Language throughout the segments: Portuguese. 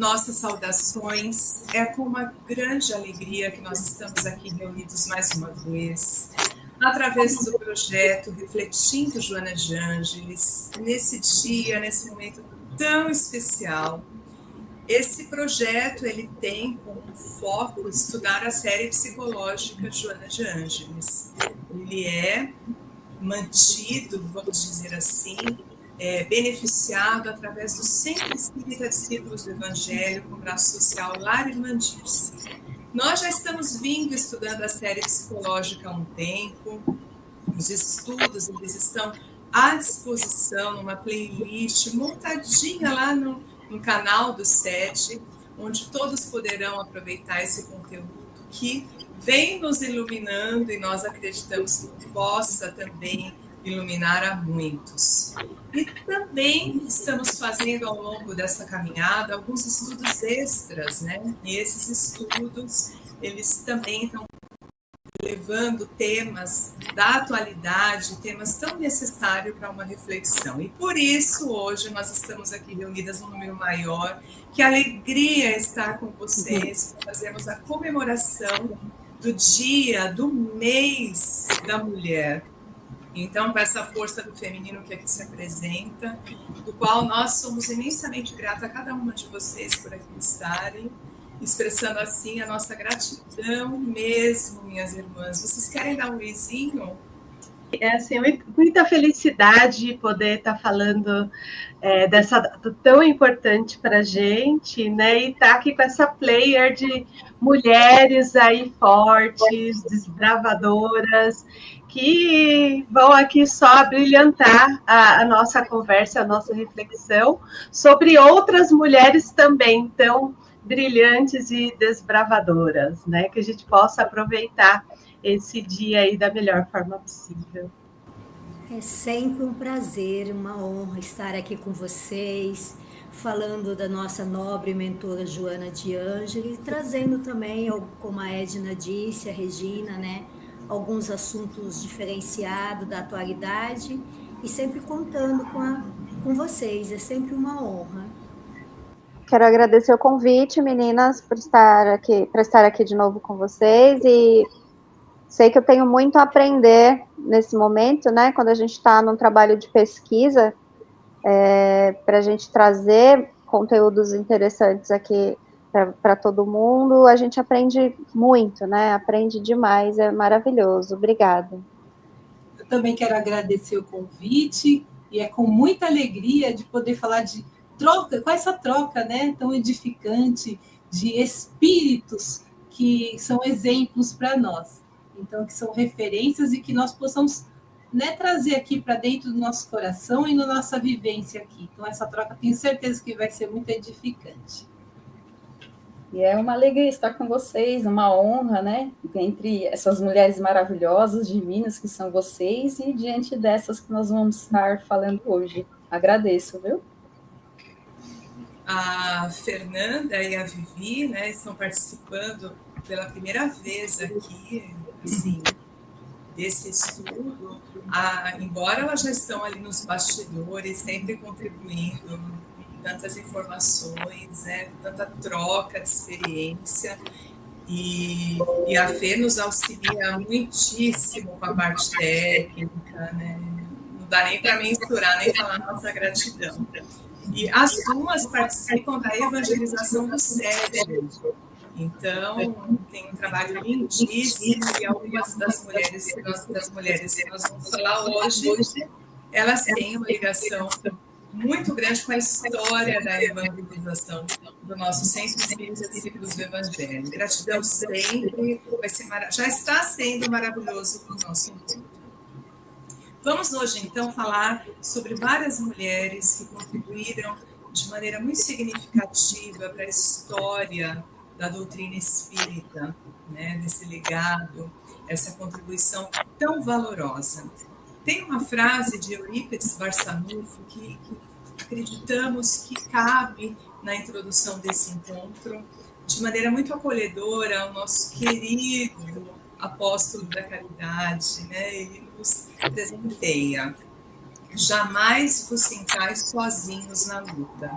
nossas saudações. É com uma grande alegria que nós estamos aqui reunidos mais uma vez, através do projeto Refletindo Joana de Ângeles, nesse dia, nesse momento tão especial. Esse projeto ele tem como foco estudar a série psicológica Joana de Ângeles. Ele é mantido, vamos dizer assim, beneficiado através do Centro Espírita Discípulos do Evangelho, com o braço social Lar Irmandice. Nós já estamos vindo estudando a série psicológica há um tempo, os estudos eles estão à disposição numa playlist montadinha lá no canal do SET, onde todos poderão aproveitar esse conteúdo que vem nos iluminando e nós acreditamos que possa também iluminar a muitos. E também estamos fazendo ao longo dessa caminhada alguns estudos extras, né? E esses estudos, eles também estão levando temas da atualidade, temas tão necessários para uma reflexão. E por isso, hoje, nós estamos aqui reunidas num número maior. Que alegria estar com vocês. Fazemos a comemoração do dia, do mês da mulher. Então, com essa força do feminino que aqui se apresenta, do qual nós somos imensamente gratas a cada uma de vocês por aqui estarem, expressando assim a nossa gratidão mesmo, minhas irmãs. Vocês querem dar um oizinho? É assim, muita felicidade poder estar falando dessa data tão importante para a gente, né? E estar aqui com essa player de mulheres aí fortes, desbravadoras, que vão aqui só brilhantar a nossa conversa, a nossa reflexão sobre outras mulheres também tão brilhantes e desbravadoras, né? Que a gente possa aproveitar esse dia aí da melhor forma possível. É sempre um prazer, uma honra estar aqui com vocês, falando da nossa nobre mentora Joana de Ângeles, trazendo também, como a Edna disse, a Regina, né, alguns assuntos diferenciados da atualidade e sempre contando com vocês, é sempre uma honra. Quero agradecer o convite, meninas, por estar aqui de novo com vocês e sei que eu tenho muito a aprender nesse momento, né? Quando a gente está num trabalho de pesquisa, para a gente trazer conteúdos interessantes aqui para todo mundo, a gente aprende muito, né? Aprende demais, é maravilhoso. Obrigada. Eu também quero agradecer o convite e é com muita alegria de poder falar de troca, com essa troca, né? Tão edificante de espíritos que são exemplos para nós. Então, que são referências e que nós possamos, né, trazer aqui para dentro do nosso coração e na nossa vivência aqui. Então, essa troca, tenho certeza que vai ser muito edificante. E é uma alegria estar com vocês, uma honra, né, entre essas mulheres maravilhosas, divinas que são vocês e diante dessas que nós vamos estar falando hoje. Agradeço, viu? A Fernanda e a Vivi, né, estão participando pela primeira vez aqui, assim, desse estudo, embora elas já estão ali nos bastidores, sempre contribuindo com tantas informações, né, tanta troca de experiência, e a Fê nos auxilia muitíssimo com a parte técnica, né, não dá nem para mensurar, nem falar nossa gratidão. E as duas participam da evangelização do SED. Então, tem um trabalho lindíssimo e algumas das mulheres que nós vamos falar hoje, elas têm uma ligação muito grande com a história da evangelização do nosso Centro Espírita Discípulos do Evangelho. Gratidão sempre, já está sendo maravilhoso o nosso encontro. Vamos hoje, então, falar sobre várias mulheres que contribuíram de maneira muito significativa para a história da doutrina espírita, né, desse legado, essa contribuição tão valorosa. Tem uma frase de Eurípides Barçanufo que acreditamos que cabe na introdução desse encontro, de maneira muito acolhedora, ao nosso querido apóstolo da caridade, né? Ele nos presenteia. Jamais vos sintais sozinhos na luta.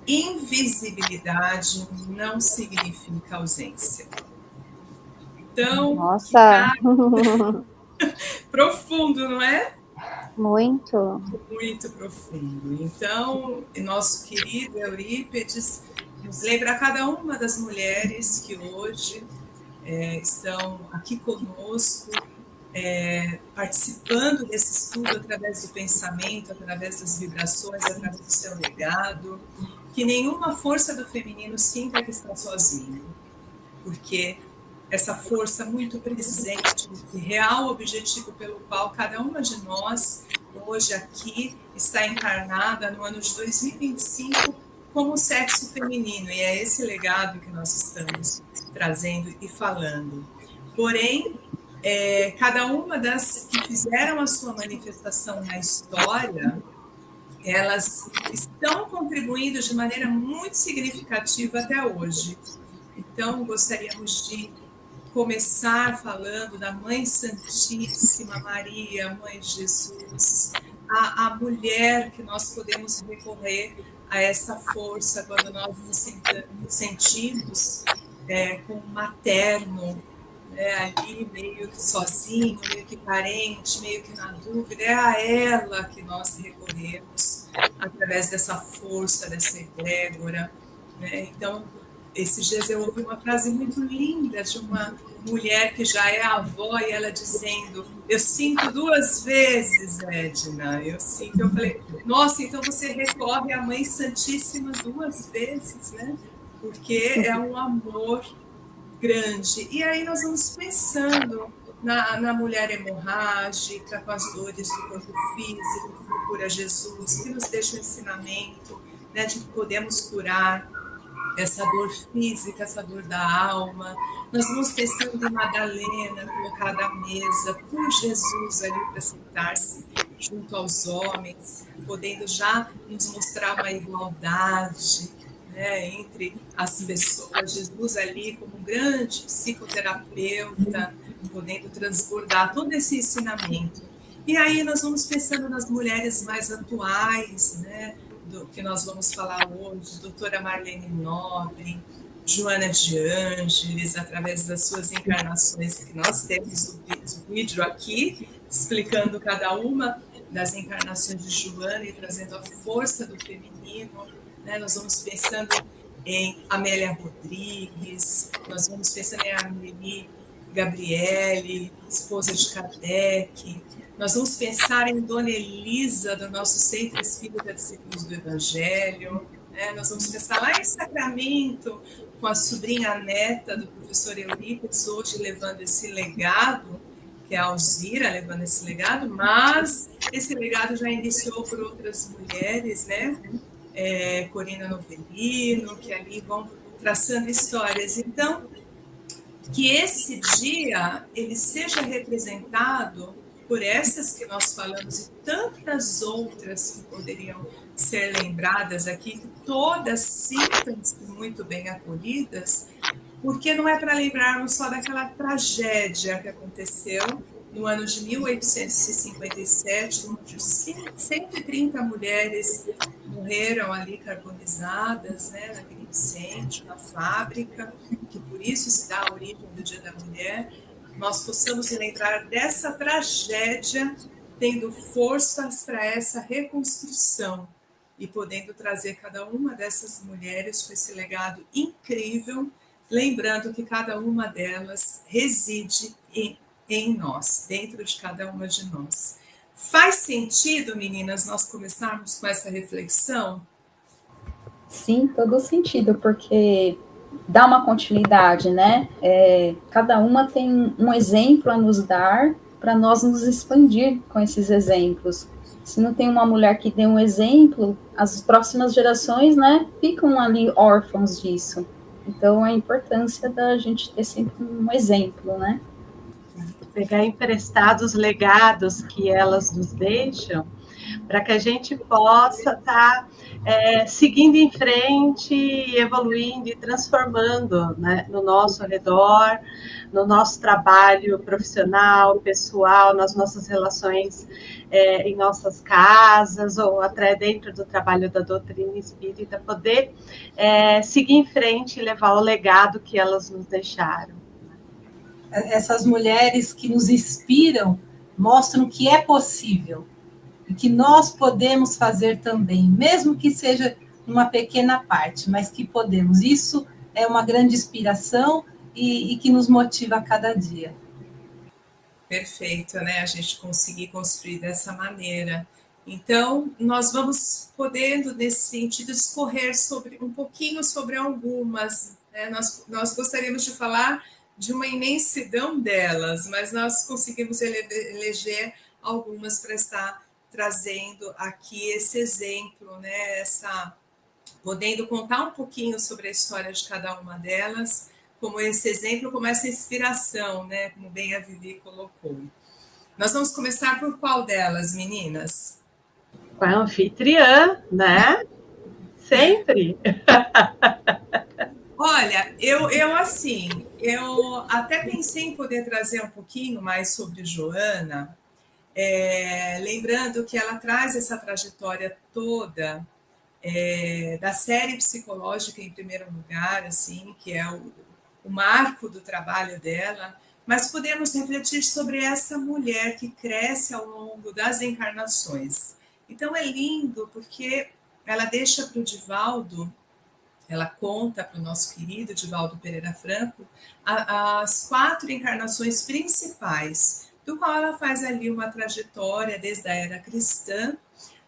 invisibilidade não significa ausência. Então, Nossa, profundo, não é? muito. Muito profundo. Então, nosso querido Eurípides nos lembra a cada uma das mulheres que hoje estão aqui conosco, participando desse estudo através do pensamento, através das vibrações, através do seu legado, que nenhuma força do feminino sinta que está sozinha, porque essa força muito presente, esse real objetivo pelo qual cada uma de nós, hoje aqui, está encarnada no ano de 2025 como sexo feminino, e é esse legado que nós estamos trazendo e falando. Porém, cada uma das que fizeram a sua manifestação na história, elas estão contribuindo de maneira muito significativa até hoje. Então, gostaríamos de começar falando da Mãe Santíssima Maria, Mãe de Jesus, a mulher que nós podemos recorrer a essa força quando nós nos sentimos com materno, ali meio que sozinho, meio que carente, meio que na dúvida, é a ela que nós recorremos através dessa força, dessa egrégora, né? Então, esses dias eu ouvi uma frase muito linda de uma mulher que já é avó e ela dizendo: eu sinto 2 vezes, Edna, eu sinto. Eu falei: nossa, então você recorre à Mãe Santíssima 2 vezes, né? Porque é um amor grande. E aí nós vamos pensando na mulher hemorrágica, com as dores do corpo físico, que procura Jesus, que nos deixa o ensinamento, né, de que podemos curar essa dor física, essa dor da alma. Nós vamos pensando em Madalena, colocada à mesa por Jesus ali para sentar-se junto aos homens, podendo já nos mostrar uma igualdade, né, entre as pessoas. Jesus ali como um grande psicoterapeuta, podendo transbordar todo esse ensinamento. E aí nós vamos pensando nas mulheres mais atuais, né, do que nós vamos falar hoje, doutora Marlene Nobre, Joana de Ângeles, através das suas encarnações, que nós temos o vídeo aqui, explicando cada uma das encarnações de Joana e trazendo a força do feminino, né? Nós vamos pensando em Amélia Rodrigues, nós vamos pensando em Amélie Gabriele, esposa de Kardec. Nós vamos pensar em Dona Elisa, do nosso Centro Espírita Discípulos do Evangelho, né? Nós vamos pensar lá em Sacramento, com a sobrinha neta do professor Eurípides, hoje levando esse legado, que é a Alzira, levando esse legado, mas esse legado já iniciou por outras mulheres, né? Corina Novelino, que ali vão traçando histórias. Então, que esse dia ele seja representado por essas que nós falamos e tantas outras que poderiam ser lembradas aqui, que todas sintam-se muito bem acolhidas, porque não é para lembrarmos só daquela tragédia que aconteceu no ano de 1857, onde 130 mulheres morreram ali carbonizadas, né, naquele incêndio na fábrica, que por isso se dá a origem do Dia da Mulher. Nós possamos lembrar dessa tragédia, tendo forças para essa reconstrução e podendo trazer cada uma dessas mulheres com esse legado incrível, lembrando que cada uma delas reside em nós, dentro de cada uma de nós. Faz sentido, meninas, nós começarmos com essa reflexão? Sim, todo sentido, porque dá uma continuidade, né? Cada uma tem um exemplo a nos dar para nós nos expandir com esses exemplos. Se não tem uma mulher que dê um exemplo, as próximas gerações, né, ficam ali órfãos disso. Então, a importância da gente ter sempre um exemplo, né? Pegar emprestados os legados que elas nos deixam, para que a gente possa estar seguindo em frente, evoluindo e transformando, né, no nosso redor, no nosso trabalho profissional, pessoal, nas nossas relações em nossas casas, ou até dentro do trabalho da doutrina espírita, poder seguir em frente e levar o legado que elas nos deixaram. Essas mulheres que nos inspiram mostram que é possível e que nós podemos fazer também, mesmo que seja uma pequena parte, mas que podemos. Isso é uma grande inspiração e que nos motiva a cada dia. Perfeito, né? A gente conseguir construir dessa maneira. Então, nós vamos podendo, nesse sentido, discorrer um pouquinho sobre algumas. Né? Nós gostaríamos de falar de uma imensidão delas, mas nós conseguimos eleger algumas para estar trazendo aqui esse exemplo, né? Podendo contar um pouquinho sobre a história de cada uma delas, como esse exemplo, como essa inspiração, né? Como bem a Vivi colocou. Nós vamos começar por qual delas, meninas? Com a anfitriã, né? Sempre. Olha, eu até pensei em poder trazer um pouquinho mais sobre Joana, lembrando que ela traz essa trajetória toda da série psicológica em primeiro lugar, assim, que é o marco do trabalho dela, mas podemos refletir sobre essa mulher que cresce ao longo das encarnações. Então é lindo porque ela deixa para o Divaldo, ela conta para o nosso querido Divaldo Pereira Franco as 4 encarnações principais, do qual ela faz ali uma trajetória desde a era cristã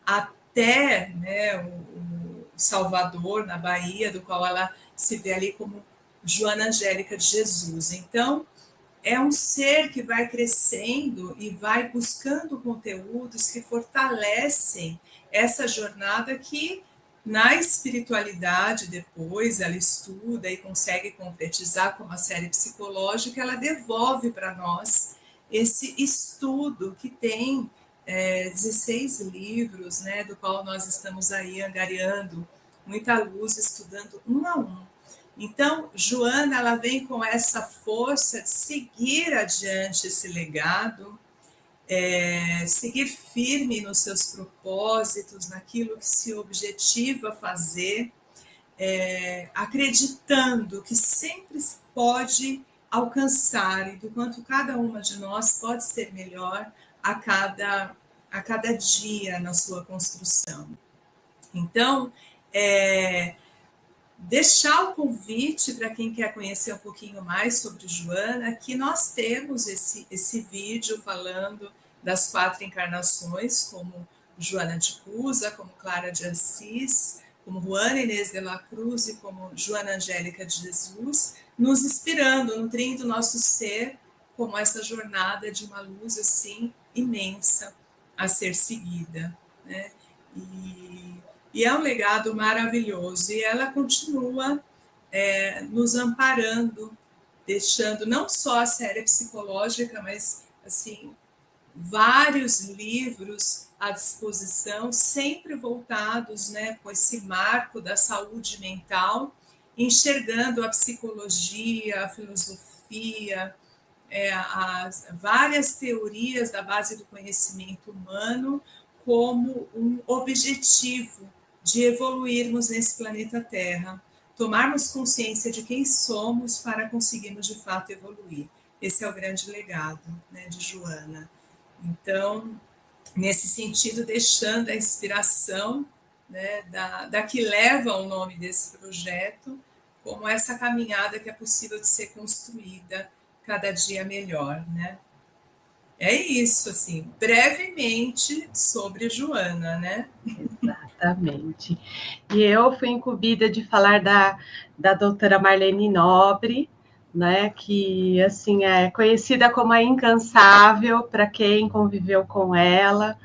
até, né, o Salvador, na Bahia, do qual ela se vê ali como Joana Angélica de Jesus. Então, é um ser que vai crescendo e vai buscando conteúdos que fortalecem essa jornada que, na espiritualidade, depois ela estuda e consegue concretizar com uma série psicológica, ela devolve para nós esse estudo que tem 16 livros, né, do qual nós estamos aí angariando muita luz, estudando um a um. Então, Joana, ela vem com essa força de seguir adiante esse legado, seguir firme nos seus propósitos, naquilo que se objetiva fazer, acreditando que sempre se pode alcançar e do quanto cada uma de nós pode ser melhor a cada dia na sua construção. Então, deixar o convite para quem quer conhecer um pouquinho mais sobre Joana, que nós temos esse vídeo falando das 4 encarnações, como Joana de Cusa, como Clara de Assis, como Juana Inês de la Cruz e como Joana Angélica de Jesus, nos inspirando, nutrindo o nosso ser como essa jornada de uma luz assim imensa a ser seguida, né? E é um legado maravilhoso, e ela continua nos amparando, deixando não só a série psicológica, mas assim, vários livros à disposição, sempre voltados, né, com esse marco da saúde mental, enxergando a psicologia, a filosofia, as várias teorias da base do conhecimento humano como um objetivo de evoluirmos nesse planeta Terra, tomarmos consciência de quem somos para conseguirmos de fato evoluir. Esse é o grande legado, né, de Joana. Então, nesse sentido, deixando a inspiração, né, da que leva o nome desse projeto, como essa caminhada que é possível de ser construída cada dia melhor, né? É isso, assim, brevemente sobre Joana, né? Exatamente. E eu fui incumbida de falar da doutora Marlene Nobre, né, que, assim, é conhecida como a incansável para quem conviveu com ela,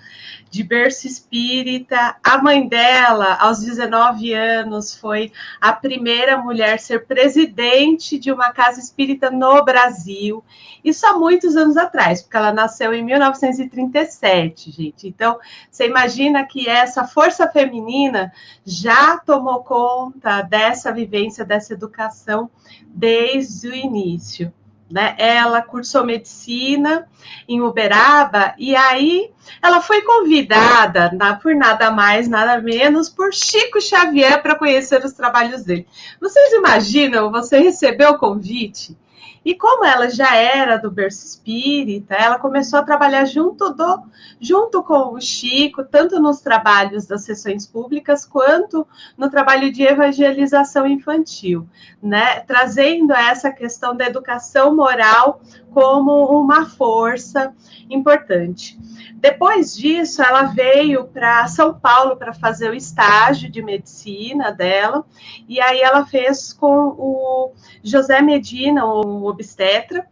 de berço espírita. A mãe dela, aos 19 anos, foi a primeira mulher a ser presidente de uma casa espírita no Brasil. Isso há muitos anos atrás, porque ela nasceu em 1937, gente. Então, você imagina que essa força feminina já tomou conta dessa vivência, dessa educação desde o início. Né? Ela cursou medicina em Uberaba e aí ela foi convidada, por nada mais, nada menos, por Chico Xavier para conhecer os trabalhos dele. Vocês imaginam, você recebeu o convite? E como ela já era do berço espírita, ela começou a trabalhar junto com o Chico, tanto nos trabalhos das sessões públicas, quanto no trabalho de evangelização infantil, né? Trazendo essa questão da educação moral como uma força importante. Depois disso, ela veio para São Paulo para fazer o estágio de medicina dela, e aí ela fez com o José Medina, o obstetra,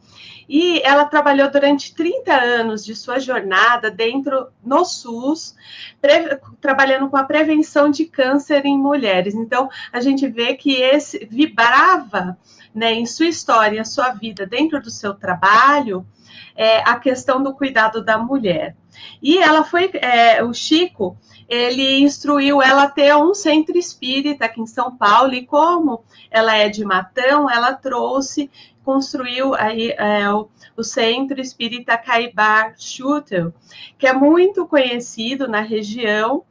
e ela trabalhou durante 30 anos de sua jornada no SUS, trabalhando com a prevenção de câncer em mulheres. Então, a gente vê que esse vibrava, né, em sua história, em sua vida, dentro do seu trabalho, a questão do cuidado da mulher. E ela foi, o Chico, ele instruiu ela a ter um centro espírita aqui em São Paulo, e como ela é de Matão, ela construiu aí o Centro Espírita Caibar Schutel, que é muito conhecido na região,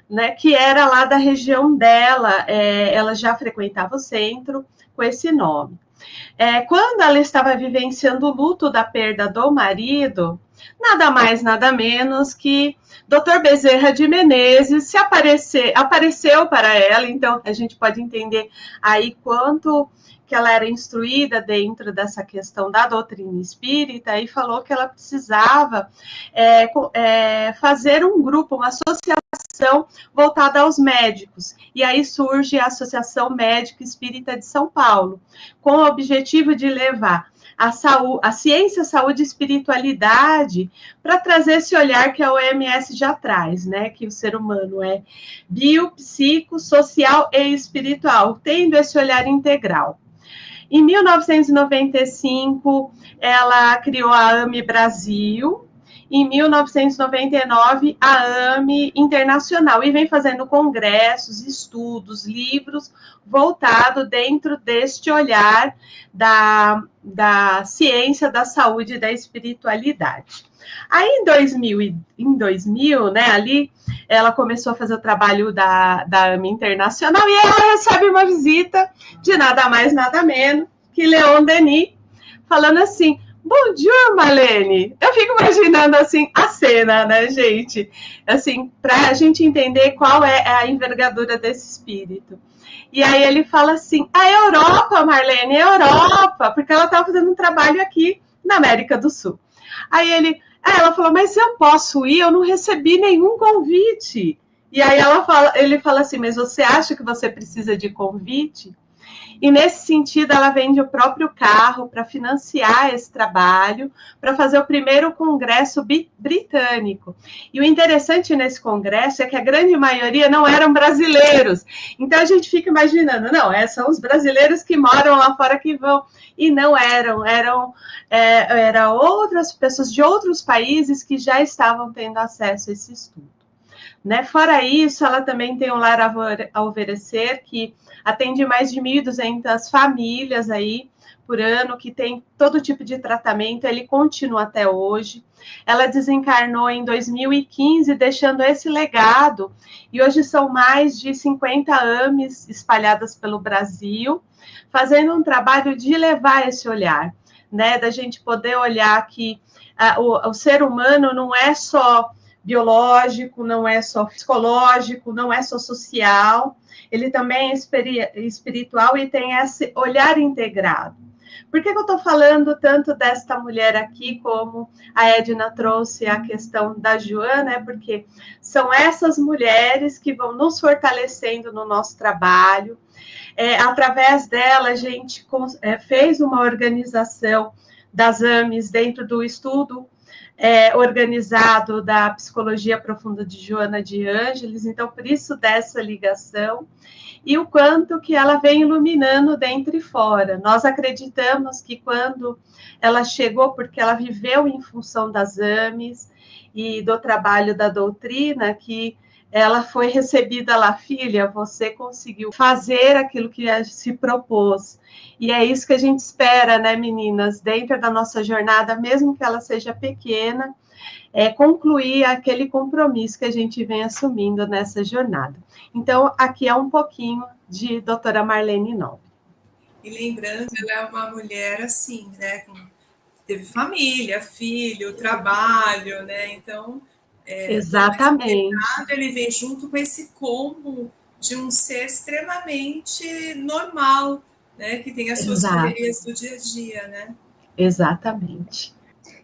né, que era lá da região dela, ela já frequentava o centro com esse nome. Quando ela estava vivenciando o luto da perda do marido, nada mais, nada menos que Dr. Bezerra de Menezes apareceu para ela. Então, a gente pode entender aí quanto que ela era instruída dentro dessa questão da doutrina espírita, e falou que ela precisava fazer um grupo, uma associação voltada aos médicos. E aí surge a Associação Médica Espírita de São Paulo, com o objetivo de levar a ciência, a saúde e espiritualidade para trazer esse olhar que a OMS já traz, né? Que o ser humano é bio, psico, social e espiritual, tendo esse olhar integral. Em 1995, ela criou a AME Brasil. Em 1999, a AME Internacional, e vem fazendo congressos, estudos, livros voltados dentro deste olhar da ciência, da saúde e da espiritualidade. Aí, em 2000, né, ali, ela começou a fazer o trabalho da AME Internacional, e ela recebe uma visita de nada mais, nada menos que Leon Denis, falando assim: bom dia, Marlene. Eu fico imaginando, assim, a cena, né, gente? Assim, para a gente entender qual é a envergadura desse espírito. E aí ele fala assim: a Europa, Marlene, a Europa, porque ela estava fazendo um trabalho aqui na América do Sul. Aí ela falou: mas eu posso ir? Eu não recebi nenhum convite. E aí ele fala assim: mas você acha que você precisa de convite? E nesse sentido, ela vende o próprio carro para financiar esse trabalho, para fazer o primeiro congresso britânico. E o interessante nesse congresso é que a grande maioria não eram brasileiros. Então a gente fica imaginando, não, são os brasileiros que moram lá fora que vão. E não eram outras pessoas de outros países que já estavam tendo acesso a esse estudo. Né? Fora isso, ela também tem um Lar Alvorecer, que atende mais de 1.200 famílias aí por ano, que tem todo tipo de tratamento, ele continua até hoje. Ela desencarnou em 2015, deixando esse legado, e hoje são mais de 50 AMEs espalhadas pelo Brasil, fazendo um trabalho de levar esse olhar, né? Da gente poder olhar que o ser humano não é só biológico, não é só psicológico, não é só social, ele também é espiritual e tem esse olhar integrado. Por que eu estou falando tanto desta mulher aqui, como a Edna trouxe a questão da Joana? É porque são essas mulheres que vão nos fortalecendo no nosso trabalho. Através dela, a gente fez uma organização das AMEs dentro do estudo organizado da Psicologia Profunda de Joana de Ângeles, então por isso dessa ligação, e o quanto que ela vem iluminando dentro e fora. Nós acreditamos que quando ela chegou, porque ela viveu em função das AMEs e do trabalho da doutrina, que ela foi recebida lá, filha, você conseguiu fazer aquilo que se propôs. E é isso que a gente espera, né, meninas, dentro da nossa jornada, mesmo que ela seja pequena, concluir aquele compromisso que a gente vem assumindo nessa jornada. Então, aqui é um pouquinho de doutora Marlene Nobre. E lembrando, ela é uma mulher assim, né, teve família, filho, trabalho, né, então... Exatamente. Ele vem junto com esse combo de um ser extremamente normal, né, que tem as suas correrias do dia a dia, né? Exatamente.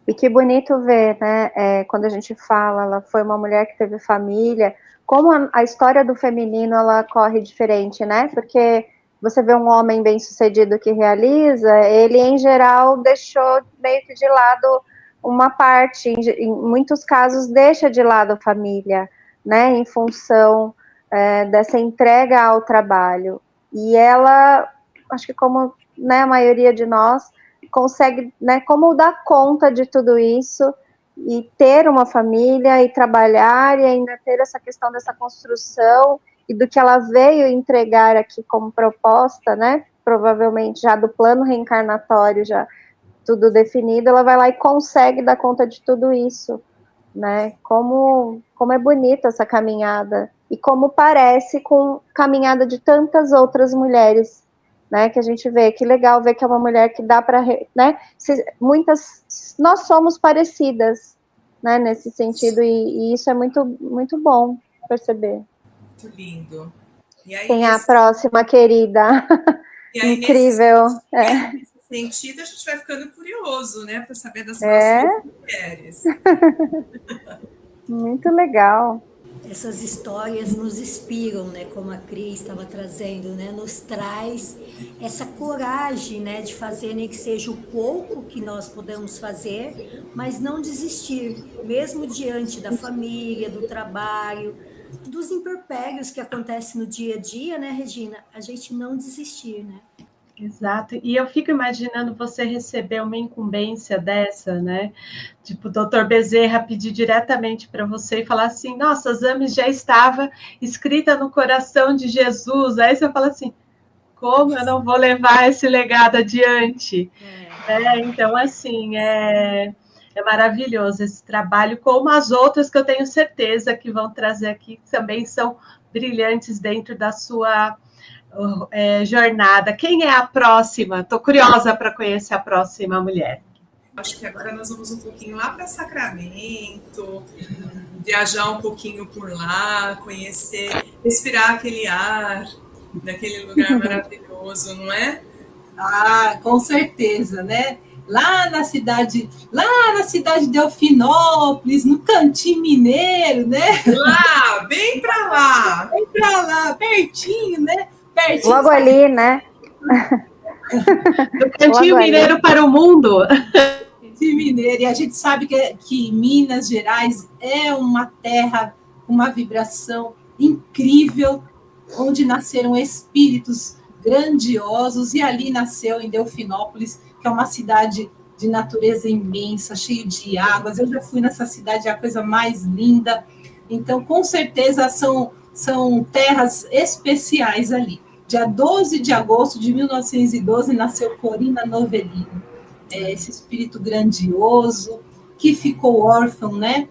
E que bonito ver, né, quando a gente fala, ela foi uma mulher que teve família, como a história do feminino, ela corre diferente, né, porque você vê um homem bem-sucedido que realiza, ele, em geral, deixou meio que de lado uma parte, em muitos casos, deixa de lado a família, né, em função dessa entrega ao trabalho. E ela, acho que como, né, a maioria de nós, consegue, né, como dar conta de tudo isso e ter uma família e trabalhar e ainda ter essa questão dessa construção e do que ela veio entregar aqui como proposta, né, provavelmente já do plano reencarnatório, já tudo definido, ela vai lá e consegue dar conta de tudo isso, né, como é bonita essa caminhada, e como parece com a caminhada de tantas outras mulheres, né, que a gente vê, que legal ver que é uma mulher que dá para, né, nós somos parecidas, né, nesse sentido, e isso é muito, muito bom perceber. Muito lindo. E aí, tem a próxima, querida, incrível. Nesse sentido, a gente vai ficando curioso, né, para saber das próximas mulheres. Muito legal. Essas histórias nos inspiram, né, como a Cris estava trazendo, né, nos traz essa coragem, né, de fazer, nem que seja o pouco que nós podemos fazer, mas não desistir, mesmo diante da família, do trabalho, dos imperpérios que acontecem no dia a dia, né, Regina, a gente não desistir, né? Exato, e eu fico imaginando você receber uma incumbência dessa, né? Tipo, o doutor Bezerra pedir diretamente para você e falar assim, nossa, as AMEs já estava escrita no coração de Jesus, aí você fala assim, como eu não vou levar esse legado adiante? Então, assim, é maravilhoso esse trabalho, como as outras que eu tenho certeza que vão trazer aqui, que também são brilhantes dentro da sua... jornada. Quem é a próxima? Estou curiosa para conhecer a próxima mulher. Acho que agora nós vamos um pouquinho lá para Sacramento, viajar um pouquinho por lá, conhecer, respirar aquele ar daquele lugar maravilhoso, não é? Ah, com certeza, né? Lá na cidade de Delfinópolis, no Cantinho Mineiro, né? Lá, bem para lá. Bem para lá, pertinho, né? Pertinho, logo ali, né? Do Cantinho Mineiro para o mundo. Cantinho Mineiro. E a gente sabe que Minas Gerais é uma terra com uma vibração incrível, onde nasceram espíritos grandiosos, e ali nasceu em Delfinópolis, que é uma cidade de natureza imensa, cheio de águas. Eu já fui nessa cidade, é a coisa mais linda. Então, com certeza, são terras especiais ali. Dia 12 de agosto de 1912, nasceu Corina Novellino, esse espírito grandioso, que ficou órfão, né?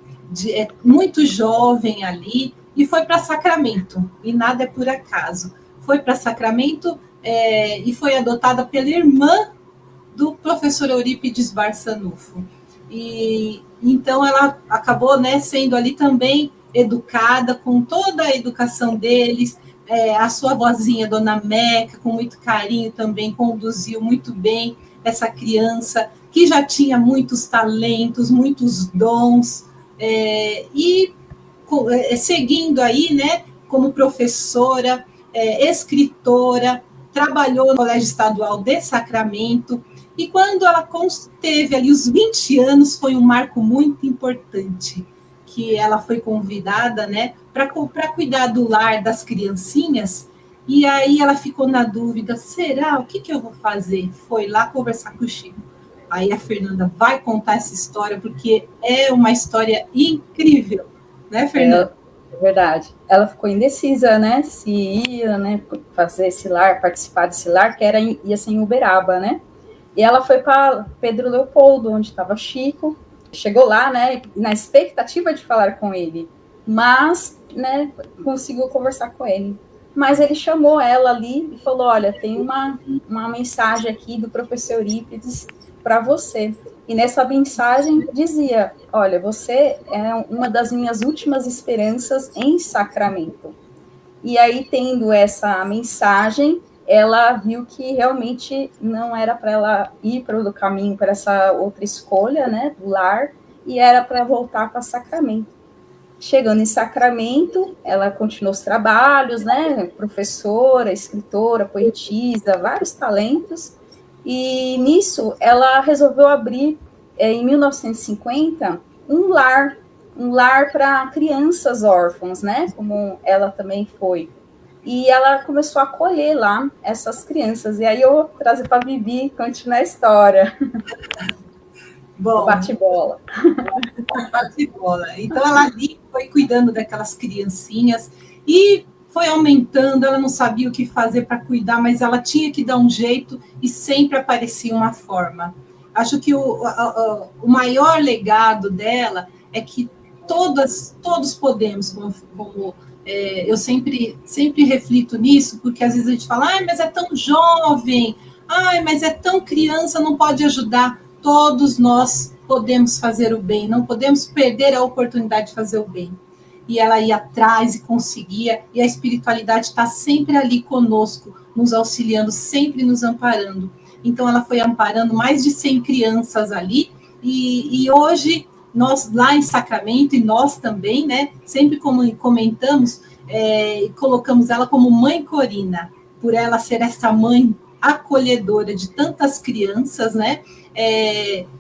Muito jovem ali, e foi para Sacramento, e nada é por acaso. Foi para Sacramento e foi adotada pela irmã do professor Eurípides Barçanufo. E então ela acabou, né, sendo ali também educada com toda a educação deles. A sua vozinha, Dona Meca, com muito carinho também conduziu muito bem essa criança que já tinha muitos talentos, muitos dons, e seguindo aí, né, como professora, escritora, trabalhou no Colégio Estadual de Sacramento E quando ela teve ali os 20 anos, foi um marco muito importante, que ela foi convidada, né, para cuidar do lar das criancinhas, e aí ela ficou na dúvida, será? O que eu vou fazer? Foi lá conversar com o Chico. Aí a Fernanda vai contar essa história, porque é uma história incrível, né, Fernanda? É verdade. Ela ficou indecisa, né, se ia, né, fazer esse lar, participar desse lar, que ia ser em Uberaba, né? E ela foi para Pedro Leopoldo, onde estava Chico, chegou lá, né, na expectativa de falar com ele, mas, né, conseguiu conversar com ele. Mas ele chamou ela ali e falou, olha, tem uma mensagem aqui do professor Eurípides para você. E nessa mensagem dizia, olha, você é uma das minhas últimas esperanças em Sacramento. E aí, tendo essa mensagem, ela viu que realmente não era para ela ir para o caminho, para essa outra escolha, né, do lar, e era para voltar para Sacramento. Chegando em Sacramento, ela continuou os trabalhos, né, professora, escritora, poetisa, vários talentos, e nisso ela resolveu abrir, em 1950, um lar para crianças órfãs, né, como ela também foi. E ela começou a acolher lá essas crianças. E aí eu vou trazer para a Vivi continuar a história. Bom, bate-bola. Bate-bola. Então ela ali foi cuidando daquelas criancinhas e foi aumentando, ela não sabia o que fazer para cuidar, mas ela tinha que dar um jeito e sempre aparecia uma forma. Acho que o maior legado dela é que todos podemos, como eu sempre reflito nisso, porque às vezes a gente fala, mas é tão jovem, mas é tão criança, não pode ajudar. Todos nós podemos fazer o bem, não podemos perder a oportunidade de fazer o bem. E ela ia atrás e conseguia, e a espiritualidade está sempre ali conosco, nos auxiliando, sempre nos amparando. Então ela foi amparando mais de 100 crianças ali, e hoje nós lá em Sacramento, e nós também, né, sempre como comentamos, colocamos ela como Mãe Corina, por ela ser essa mãe acolhedora de tantas crianças, né,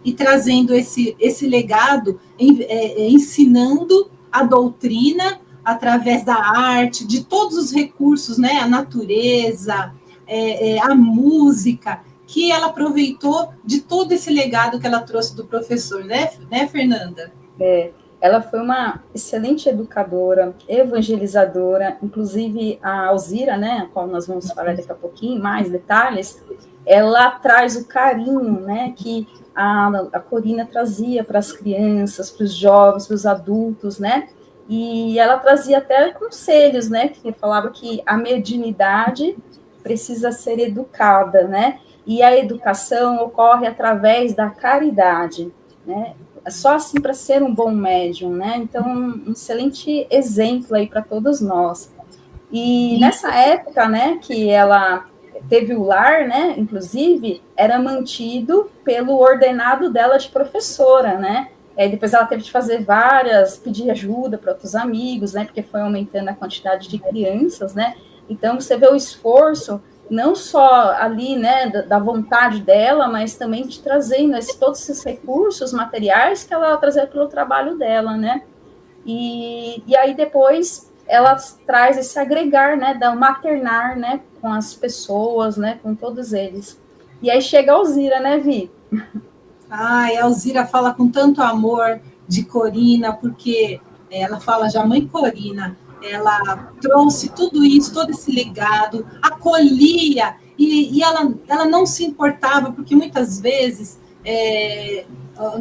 e trazendo esse legado, ensinando a doutrina através da arte, de todos os recursos, né, a natureza, a música, que ela aproveitou de todo esse legado que ela trouxe do professor, né Fernanda? Ela foi uma excelente educadora, evangelizadora, inclusive a Alzira, né, a qual nós vamos falar daqui a pouquinho, mais detalhes, ela traz o carinho, né, que a Corina trazia para as crianças, para os jovens, para os adultos, né, e ela trazia até conselhos, né, que falava que a mediunidade precisa ser educada, né, e a educação ocorre através da caridade, né, só assim para ser um bom médium, né, então um excelente exemplo aí para todos nós. E nessa época, né, que ela teve o lar, né, inclusive, era mantido pelo ordenado dela de professora, né, depois ela teve de fazer pedir ajuda para outros amigos, né, porque foi aumentando a quantidade de crianças, né, então você vê o esforço, não só ali, né, da vontade dela, mas também de trazendo todos esses recursos materiais que ela trazia pelo trabalho dela, né, e aí depois ela traz esse agregar, né, da maternar, né, com as pessoas, né, com todos eles. E aí chega a Alzira, né, Vi? A Alzira fala com tanto amor de Corina, porque ela fala já, Mãe Corina, ela trouxe tudo isso, todo esse legado, acolhia, e ela não se importava, porque muitas vezes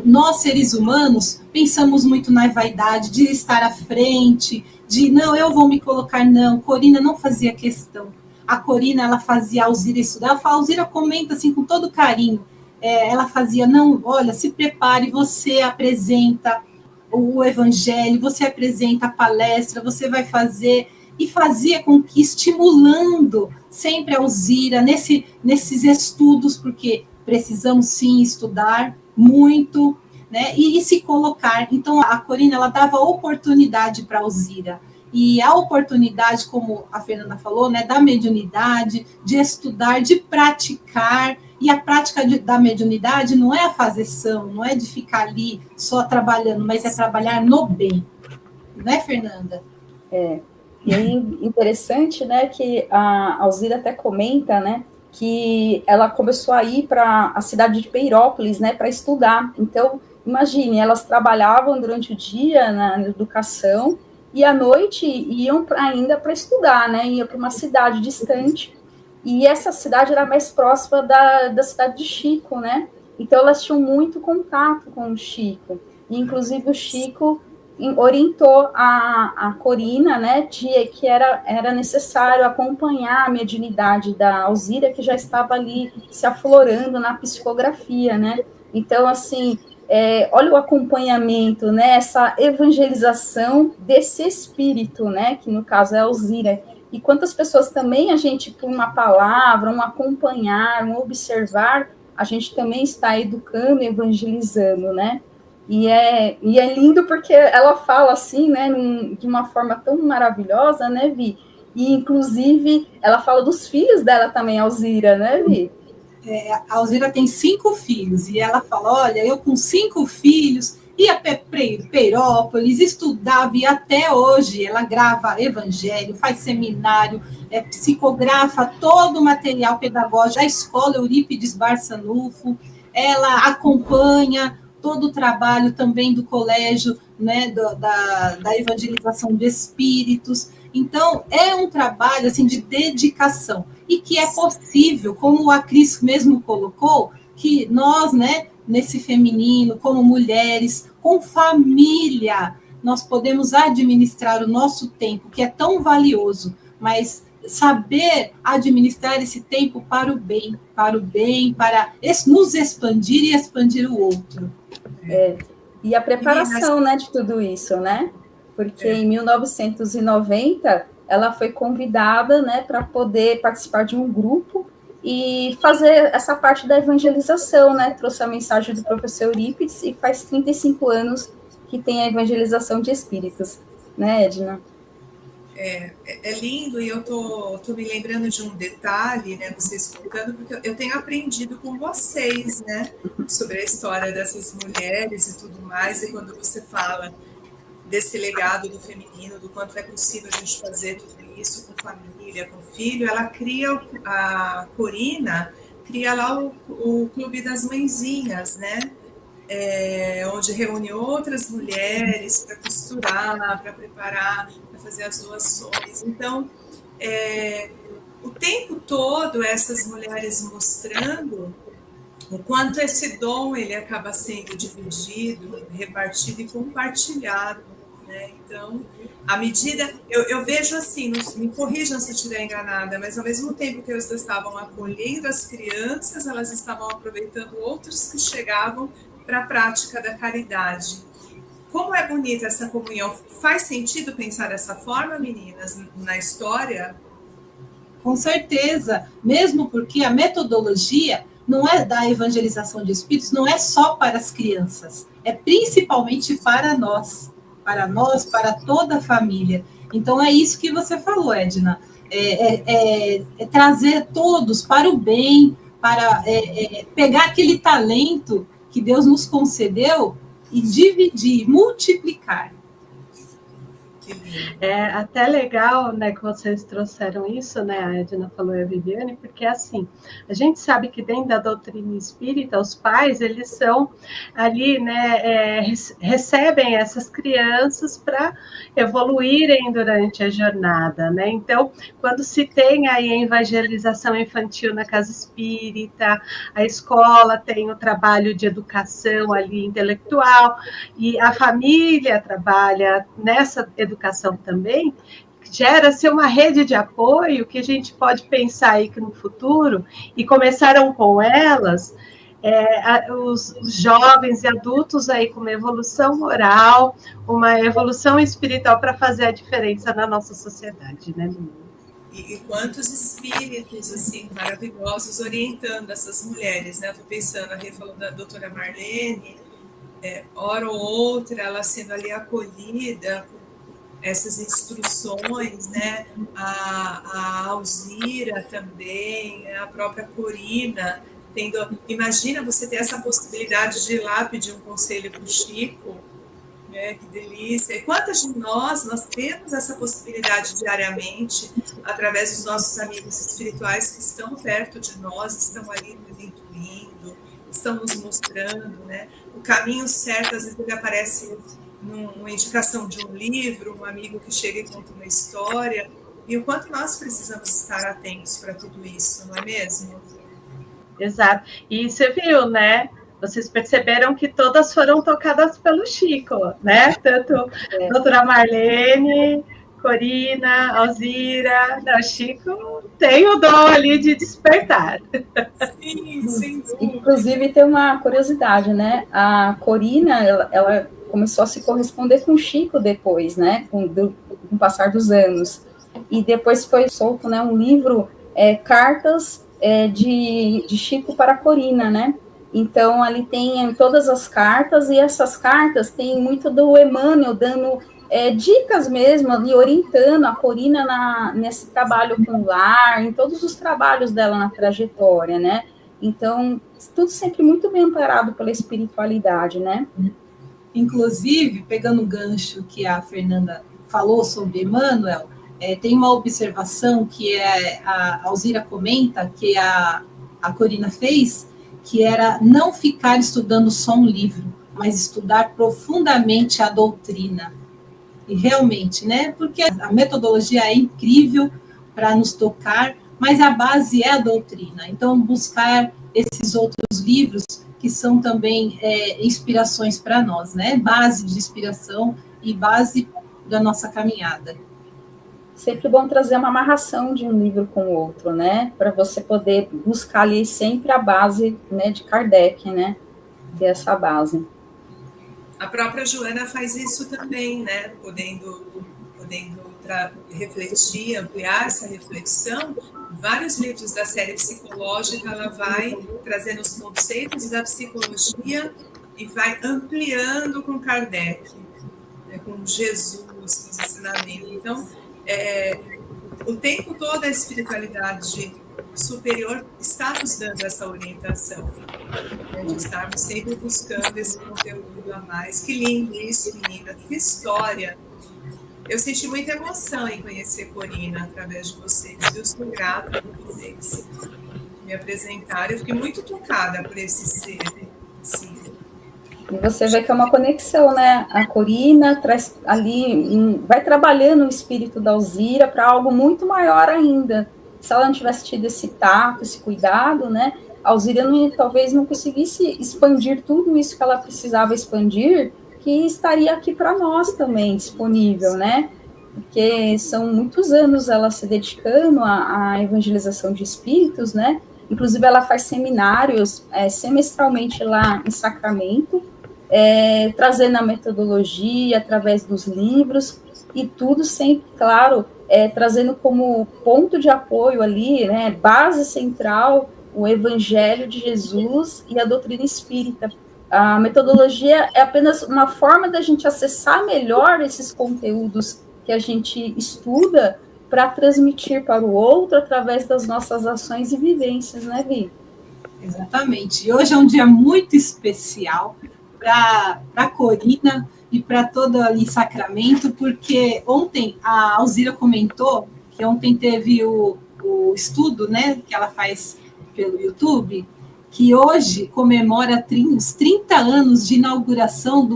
nós, seres humanos, pensamos muito na vaidade de estar à frente, de, não, eu vou me colocar, não. Corina não fazia questão. A Corina, ela fazia a Alzira estudar. A Alzira comenta assim, com todo carinho. Ela fazia, não, olha, se prepare, você apresenta o evangelho, você apresenta a palestra, você vai fazer, e fazia com que, estimulando sempre a Alzira nesses estudos, porque precisamos sim estudar muito, né, e se colocar. Então a Corina, ela dava oportunidade para a Alzira, e a oportunidade, como a Fernanda falou, né, da mediunidade, de estudar, de praticar, E a prática da mediunidade não é a fazeção, não é de ficar ali só trabalhando, mas é trabalhar no bem. Não é, Fernanda? E aí, interessante, né, que a Alzira até comenta, né, que ela começou a ir para a cidade de Peirópolis, né, para estudar. Então, imagine, elas trabalhavam durante o dia na educação e à noite iam ainda para estudar, né, iam para uma cidade distante. E essa cidade era mais próxima da cidade de Chico, né? Então, elas tinham muito contato com o Chico. E, inclusive, o Chico orientou a Corina, né, que era necessário acompanhar a mediunidade da Alzira, que já estava ali se aflorando na psicografia, né? Então, assim, olha o acompanhamento, né, essa evangelização desse espírito, né, que no caso é a Alzira. E quantas pessoas também a gente, por uma palavra, um acompanhar, um observar, a gente também está educando, evangelizando, né? E é lindo porque ela fala assim, né, de uma forma tão maravilhosa, né, Vi? E, inclusive, ela fala dos filhos dela também, Alzira, né, Vi? A Alzira tem 5 filhos, e ela fala, olha, eu com 5 filhos, ia para Peirópolis, estudava, e até hoje ela grava evangelho, faz seminário, psicografa todo o material pedagógico da escola Eurípides Barçanufo, ela acompanha todo o trabalho também do colégio, né, da evangelização de espíritos. Então, é um trabalho assim, de dedicação, e que é possível, como a Cris mesmo colocou, que nós, né, nesse feminino, como mulheres, com família, nós podemos administrar o nosso tempo, que é tão valioso, mas saber administrar esse tempo para o bem, para nos expandir e expandir o outro. E a preparação, né, de tudo isso, né? Porque em 1990 ela foi convidada, né, para poder participar de um grupo e fazer essa parte da evangelização, né? Trouxe a mensagem do professor Eurípides e faz 35 anos que tem a evangelização de espíritos, né, Edna? É lindo, e eu tô me lembrando de um detalhe, né, vocês explicando, porque eu tenho aprendido com vocês, né, sobre a história dessas mulheres e tudo mais, e quando você fala desse legado do feminino, do quanto é possível a gente fazer tudo isso com família, com filho, ela cria, a Corina cria lá o Clube das Mãezinhas, né, onde reúne outras mulheres para costurar, para preparar, para fazer as doações. Então, o tempo todo essas mulheres mostrando o quanto esse dom ele acaba sendo dividido, repartido e compartilhado, né? Então, à medida, eu vejo assim, me corrijam se eu estiver enganada, mas ao mesmo tempo que elas estavam acolhendo as crianças, elas estavam aproveitando outros que chegavam para a prática da caridade. Como é bonita essa comunhão. Faz sentido pensar dessa forma, meninas, na história? Com certeza, mesmo porque a metodologia não é da evangelização de espíritos, não é só para as crianças, é principalmente para nós, para toda a família. Então, é isso que você falou, Edna, trazer todos para o bem, para pegar aquele talento que Deus nos concedeu e dividir, multiplicar. É até legal, né, que vocês trouxeram isso, né, a Edna falou e a Viviane, porque assim, a gente sabe que dentro da doutrina espírita, os pais, eles são ali, né, recebem essas crianças para evoluírem durante a jornada, né, então, quando se tem aí a evangelização infantil na casa espírita, a escola tem o trabalho de educação ali intelectual, e a família trabalha nessa educação também, gera-se uma rede de apoio que a gente pode pensar aí que no futuro, e começaram com elas, os jovens e adultos aí com uma evolução moral, uma evolução espiritual para fazer a diferença na nossa sociedade, né, menina? E quantos espíritos, assim, maravilhosos orientando essas mulheres, né? Eu estou pensando, a Rê falou da doutora Marlene, hora ou outra, ela sendo ali acolhida, essas instruções, né? A Alzira também, a própria Corina, Imagina você ter essa possibilidade de ir lá pedir um conselho para o Chico, né? Que delícia. E quantas de nós temos essa possibilidade diariamente, através dos nossos amigos espirituais que estão perto de nós, estão ali nos intuindo, estão nos mostrando, né? O caminho certo, às vezes ele aparece numa indicação de um livro, um amigo que chega e conta uma história, e o quanto nós precisamos estar atentos para tudo isso, não é mesmo? Exato. E você viu, né? Vocês perceberam que todas foram tocadas pelo Chico, né? Tanto a doutora Marlene, Corina, Alzira, o Chico tem o dom ali de despertar. Sim, sem dúvida. Inclusive, tem uma curiosidade, né? A Corina, ela começou a se corresponder com o Chico depois, né? Com o passar dos anos. E depois foi solto, né, um livro, Cartas de Chico para Corina, né? Então, ali tem todas as cartas, e essas cartas tem muito do Emmanuel dando dicas mesmo, ali, orientando a Corina nesse trabalho com o lar, em todos os trabalhos dela na trajetória, né? Então, tudo sempre muito bem amparado pela espiritualidade, né? Inclusive, pegando o gancho que a Fernanda falou sobre Emmanuel, tem uma observação que a Alzira comenta, que a Corina fez, que era não ficar estudando só um livro, mas estudar profundamente a doutrina. E realmente, né? Porque a metodologia é incrível para nos tocar, mas a base é a doutrina. Então, buscar esses outros livros que são também inspirações para nós, né? Base de inspiração e base da nossa caminhada. Sempre bom trazer uma amarração de um livro com o outro, né? Para você poder buscar ali sempre a base, né, de Kardec, né? Dessa base. A própria Joana faz isso também, né? Podendo refletir, ampliar essa reflexão. Vários livros da série psicológica, ela vai trazendo os conceitos da psicologia e vai ampliando com Kardec, né? Com Jesus, com os ensinamentos. Então, o tempo todo a espiritualidade superior está nos dando essa orientação, né, de estarmos sempre buscando esse conteúdo a mais. Que lindo isso, menina, que história! Eu senti muita emoção em conhecer Corina através de vocês, eu sou grata por vocês me apresentaram, eu fiquei muito tocada por esse ser, assim. E você vê que é uma conexão, né? A Corina traz ali, vai trabalhando o espírito da Alzira para algo muito maior ainda. Se ela não tivesse tido esse tato, esse cuidado, né? A Alzira talvez não conseguisse expandir tudo isso que ela precisava expandir, que estaria aqui para nós também disponível, né? Porque são muitos anos ela se dedicando à evangelização de espíritos, né? Inclusive ela faz seminários semestralmente lá em Sacramento, trazendo a metodologia através dos livros, e tudo sempre, claro, trazendo como ponto de apoio ali, né, base central, o Evangelho de Jesus e a doutrina espírita. A metodologia é apenas uma forma da gente acessar melhor esses conteúdos que a gente estuda para transmitir para o outro através das nossas ações e vivências, né, Vi? Exatamente. E hoje é um dia muito especial para a Corina e para todo ali Sacramento, porque ontem a Alzira comentou que ontem teve o estudo, né, que ela faz pelo YouTube, que hoje comemora os 30 anos de inauguração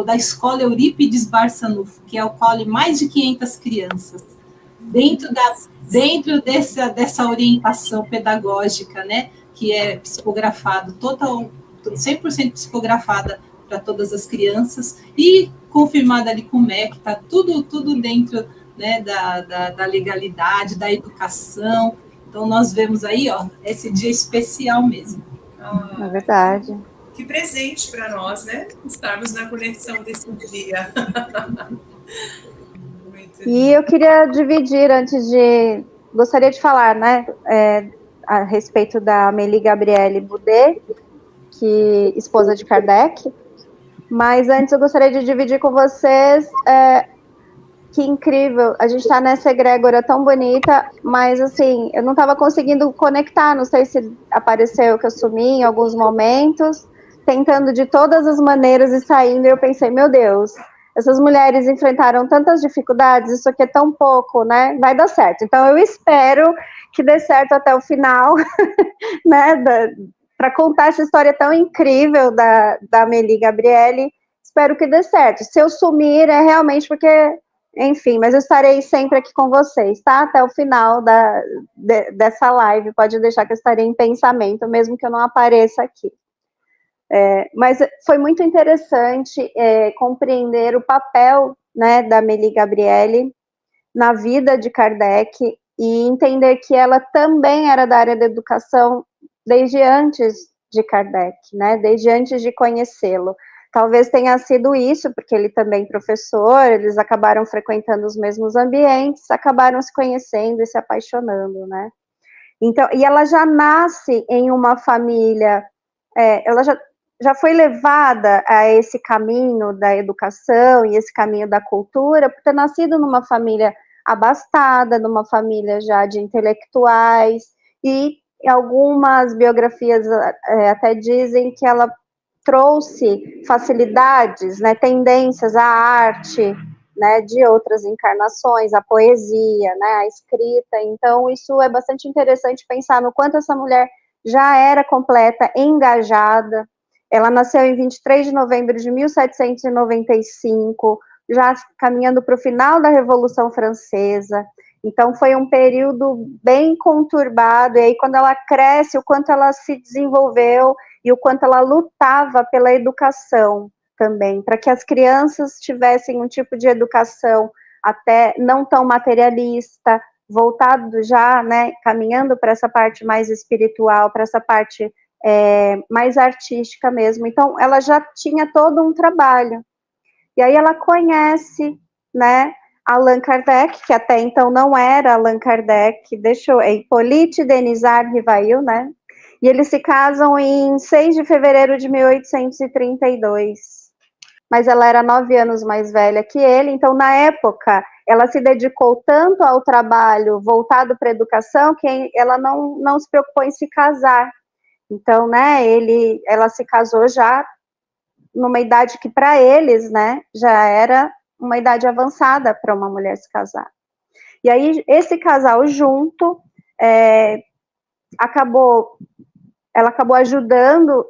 da escola Eurípides Barçanufo, que acolhe mais de 500 crianças. Dentro dessa orientação pedagógica, né, que é psicografado, 100% psicografada para todas as crianças, e confirmada ali com o MEC, está tudo dentro, né, da legalidade, da educação. Então, nós vemos aí, ó, esse dia especial mesmo. É verdade. Que presente para nós, né? Estarmos na conexão desse dia. E eu queria dividir gostaria de falar, né, a respeito da Amélie Gabrielle Boudet, esposa de Kardec, mas antes eu gostaria de dividir com vocês que incrível, a gente está nessa egrégora tão bonita, mas assim, eu não estava conseguindo conectar, não sei se apareceu que eu sumi em alguns momentos, tentando de todas as maneiras e saindo, e eu pensei, meu Deus, essas mulheres enfrentaram tantas dificuldades, isso aqui é tão pouco, né, vai dar certo. Então eu espero que dê certo até o final, né, para contar essa história tão incrível da Amélie Gabriele, espero que dê certo. Se eu sumir, é realmente porque, enfim, mas eu estarei sempre aqui com vocês, tá? Até o final dessa live, pode deixar que eu estarei em pensamento, mesmo que eu não apareça aqui. Mas foi muito interessante compreender o papel, né, da Amélie Gabriele na vida de Kardec e entender que ela também era da área da educação desde antes de Kardec, né, desde antes de conhecê-lo. Talvez tenha sido isso, porque ele também é professor, eles acabaram frequentando os mesmos ambientes, acabaram se conhecendo e se apaixonando, né. Então, e ela já nasce em uma família, ela já foi levada a esse caminho da educação e esse caminho da cultura, por ter nascido numa família abastada, numa família já de intelectuais, e algumas biografias até dizem que ela trouxe facilidades, né, tendências à arte, né, de outras encarnações, à poesia, né, à escrita. Então, isso é bastante interessante pensar no quanto essa mulher já era completa, engajada. Ela nasceu em 23 de novembro de 1795, já caminhando para o final da Revolução Francesa. Então, foi um período bem conturbado, e aí quando ela cresce, o quanto ela se desenvolveu e o quanto ela lutava pela educação também, para que as crianças tivessem um tipo de educação até não tão materialista, voltado já, né, caminhando para essa parte mais espiritual, para essa parte mais artística mesmo. Então, ela já tinha todo um trabalho. E aí ela conhece, né, Allan Kardec, que até então não era Allan Kardec, é Hippolyte Denisard Rivail, né, e eles se casam em 6 de fevereiro de 1832. Mas ela era 9 anos mais velha que ele, então na época ela se dedicou tanto ao trabalho voltado para a educação que ela não se preocupou em se casar. Então, né, ela se casou já numa idade que para eles, né, já era uma idade avançada para uma mulher se casar. E aí esse casal junto ela acabou ajudando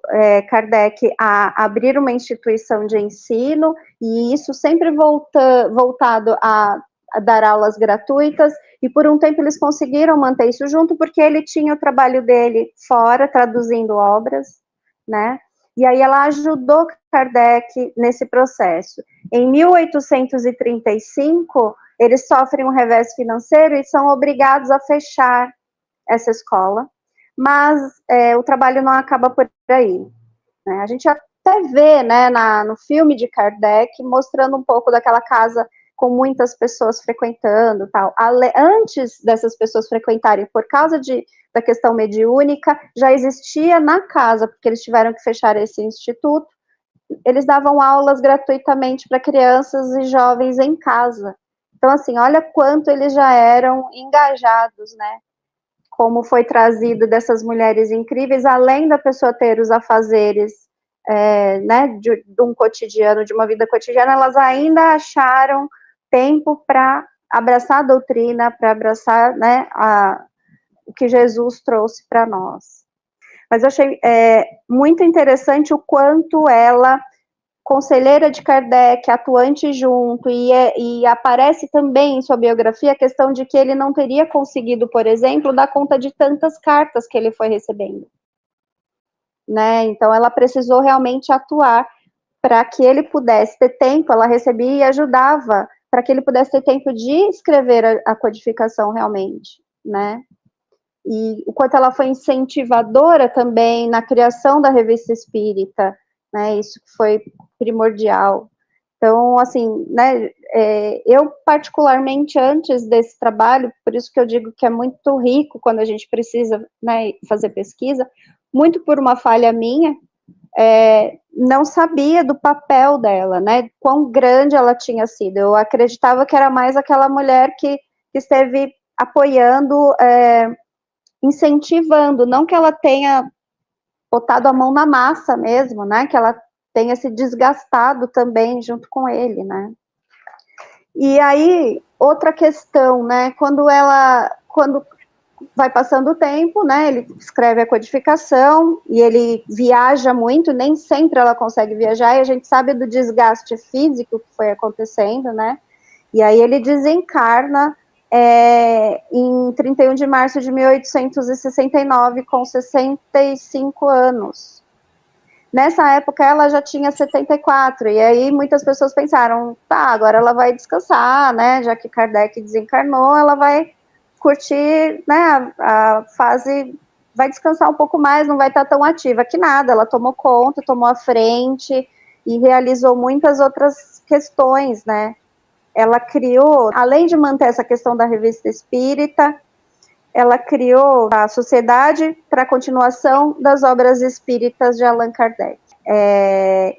Kardec a abrir uma instituição de ensino, e isso sempre voltado a dar aulas gratuitas, e por um tempo eles conseguiram manter isso junto, porque ele tinha o trabalho dele fora, traduzindo obras, né, e aí ela ajudou Kardec nesse processo. Em 1835, eles sofrem um revés financeiro e são obrigados a fechar essa escola, mas o trabalho não acaba por aí, né? A gente até vê, né, no filme de Kardec, mostrando um pouco daquela casa com muitas pessoas frequentando, tal. Antes dessas pessoas frequentarem, por causa da questão mediúnica, já existia na casa, porque eles tiveram que fechar esse instituto, eles davam aulas gratuitamente para crianças e jovens em casa. Então, assim, olha quanto eles já eram engajados, né? Como foi trazido dessas mulheres incríveis, além da pessoa ter os afazeres, né, de um cotidiano, de uma vida cotidiana, elas ainda acharam tempo para abraçar a doutrina, para abraçar, né, o que Jesus trouxe para nós. Mas eu achei muito interessante o quanto ela, conselheira de Kardec, atuante junto, e aparece também em sua biografia a questão de que ele não teria conseguido, por exemplo, dar conta de tantas cartas que ele foi recebendo, né? Então ela precisou realmente atuar para que ele pudesse ter tempo, ela recebia e ajudava para que ele pudesse ter tempo de escrever a codificação realmente, né? E o quanto ela foi incentivadora também na criação da Revista Espírita, né, isso foi primordial. Então, assim, né, eu particularmente antes desse trabalho, por isso que eu digo que é muito rico quando a gente precisa, né, fazer pesquisa, muito por uma falha minha, não sabia do papel dela, né? Quão grande ela tinha sido. Eu acreditava que era mais aquela mulher que esteve apoiando, incentivando, não que ela tenha botado a mão na massa mesmo, né? Que ela tenha se desgastado também junto com ele, né? E aí, outra questão, né? Quando vai passando o tempo, né? Ele escreve a codificação e ele viaja muito, nem sempre ela consegue viajar, e a gente sabe do desgaste físico que foi acontecendo, né? E aí ele desencarna em 31 de março de 1869, com 65 anos. Nessa época ela já tinha 74, e aí muitas pessoas pensaram, tá, agora ela vai descansar, né, já que Kardec desencarnou, ela vai curtir, né, a fase, vai descansar um pouco mais, não vai estar tão ativa, que nada, ela tomou conta, tomou a frente, e realizou muitas outras questões, né, ela criou, além de manter essa questão da revista espírita, ela criou a Sociedade para a Continuação das Obras Espíritas de Allan Kardec.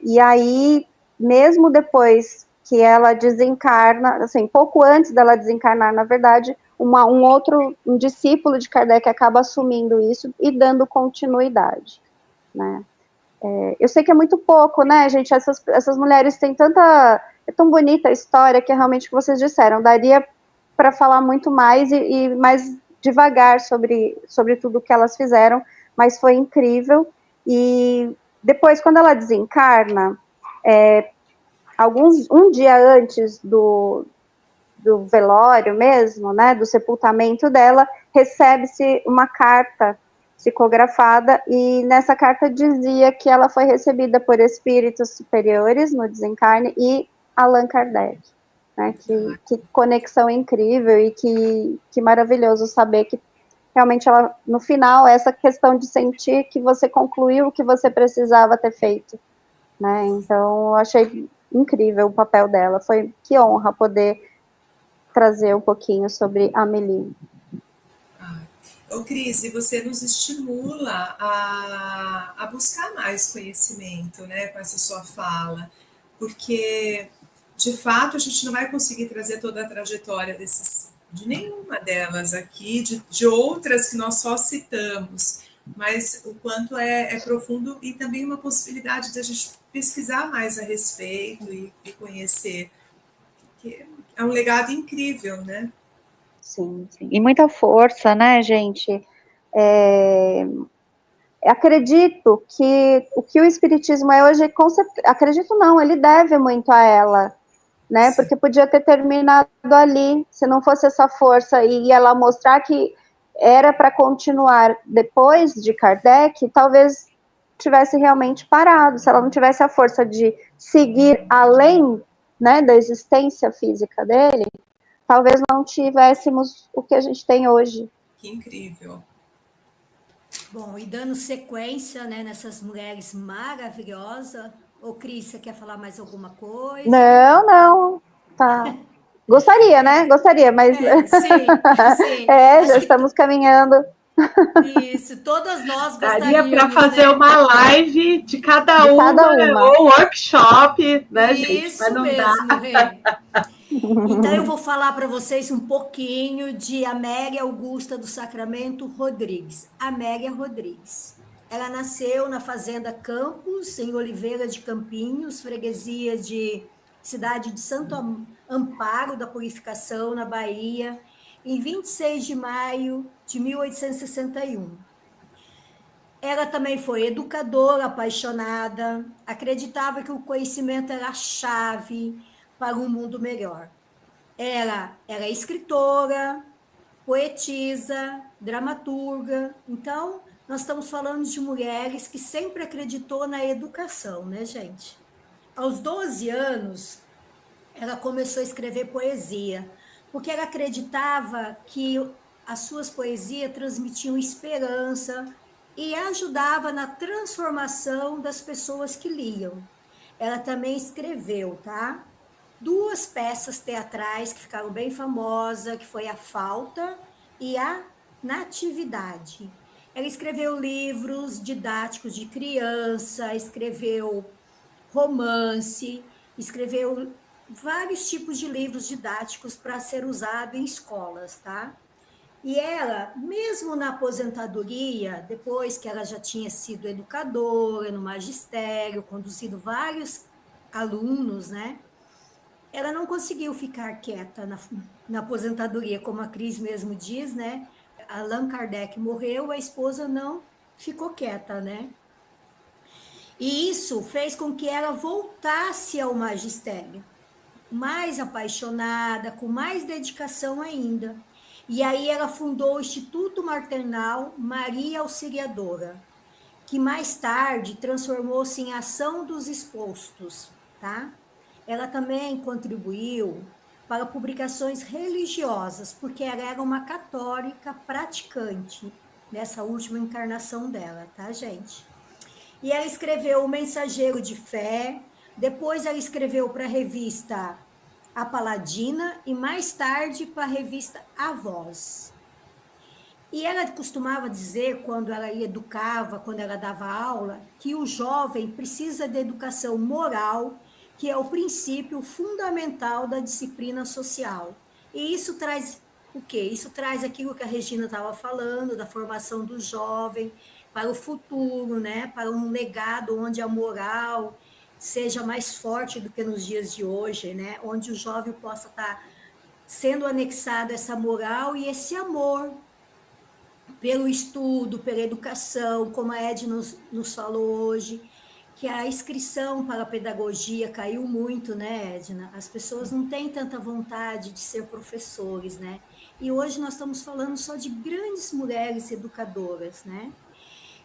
E aí, mesmo depois que ela desencarna, assim, pouco antes dela desencarnar, na verdade, um discípulo de Kardec acaba assumindo isso e dando continuidade, né? Eu sei que é muito pouco, né, gente? Essas mulheres têm tanta... É tão bonita a história que é realmente o que vocês disseram. Daria para falar muito mais e mais devagar sobre tudo que elas fizeram, mas foi incrível. E depois, quando ela desencarna, um dia antes do velório mesmo, né, do sepultamento dela, recebe-se uma carta psicografada, e nessa carta dizia que ela foi recebida por espíritos superiores no desencarne e Allan Kardec. Né, que conexão incrível, e que maravilhoso saber que realmente ela, no final, essa questão de sentir que você concluiu o que você precisava ter feito, né, então eu achei incrível o papel dela, que honra poder trazer um pouquinho sobre a Amélie. Ô Cris, e você nos estimula a buscar mais conhecimento, né, com essa sua fala, porque de fato a gente não vai conseguir trazer toda a trajetória de nenhuma delas aqui, de outras que nós só citamos, mas o quanto é profundo, e também uma possibilidade de a gente pesquisar mais a respeito e conhecer, que é um legado incrível, né? Sim, sim. E muita força, né, gente? Acredito que o que o Espiritismo é hoje, acredito não, ele deve muito a ela, né? Sim. Porque podia ter terminado ali, se não fosse essa força, e ela mostrar que era para continuar depois de Kardec, talvez tivesse realmente parado, se ela não tivesse a força de seguir além, né, da existência física dele, talvez não tivéssemos o que a gente tem hoje. Que incrível. Bom, e dando sequência, né, nessas mulheres maravilhosas, ô Cris, você quer falar mais alguma coisa? Não, tá. Gostaria, né? Gostaria, mas... sim. Já estamos caminhando. Isso, todas nós gostaríamos. Daria para fazer, né, uma live de cada uma, ou workshop, né, gente? Isso mesmo, Rê. Então, eu vou falar para vocês um pouquinho de Amélia Augusta do Sacramento Rodrigues. Amélia Rodrigues. Ela nasceu na Fazenda Campos, em Oliveira de Campinhos, freguesia de cidade de Santo Amparo da Purificação, na Bahia, em 26 de maio de 1861. Ela também foi educadora, apaixonada, acreditava que o conhecimento era a chave para um mundo melhor. Ela era escritora, poetisa, dramaturga. Então, nós estamos falando de mulheres que sempre acreditou na educação, né, gente? Aos 12 anos, ela começou a escrever poesia, porque ela acreditava que as suas poesias transmitiam esperança e ajudava na transformação das pessoas que liam. Ela também escreveu, tá? 2 peças teatrais que ficaram bem famosas, que foi A Falta e A Natividade. Ela escreveu livros didáticos de criança, escreveu romance, escreveu vários tipos de livros didáticos para ser usado em escolas, tá? E ela, mesmo na aposentadoria, depois que ela já tinha sido educadora no magistério, conduzido vários alunos, né? Ela não conseguiu ficar quieta na aposentadoria, como a Cris mesmo diz, né? Allan Kardec morreu, a esposa não ficou quieta, né? E isso fez com que ela voltasse ao magistério, mais apaixonada, com mais dedicação ainda. E aí ela fundou o Instituto Maternal Maria Auxiliadora, que mais tarde transformou-se em Ação dos Expostos, tá? Ela também contribuiu para publicações religiosas, porque ela era uma católica praticante nessa última encarnação dela, tá, gente? E ela escreveu O Mensageiro de Fé, depois ela escreveu para a revista A Paladina e mais tarde para a revista A Voz. E ela costumava dizer, quando ela educava, quando ela dava aula, que o jovem precisa de educação moral, que é o princípio fundamental da disciplina social. E isso traz o quê? Isso traz aquilo que a Regina estava falando, da formação do jovem para o futuro, né? Para um legado onde a moral seja mais forte do que nos dias de hoje, né? Onde o jovem possa estar sendo anexado essa moral e esse amor pelo estudo, pela educação, como a Ed nos falou hoje, que a inscrição para a pedagogia caiu muito, né, Edna? As pessoas não têm tanta vontade de ser professores, né? E hoje nós estamos falando só de grandes mulheres educadoras, né?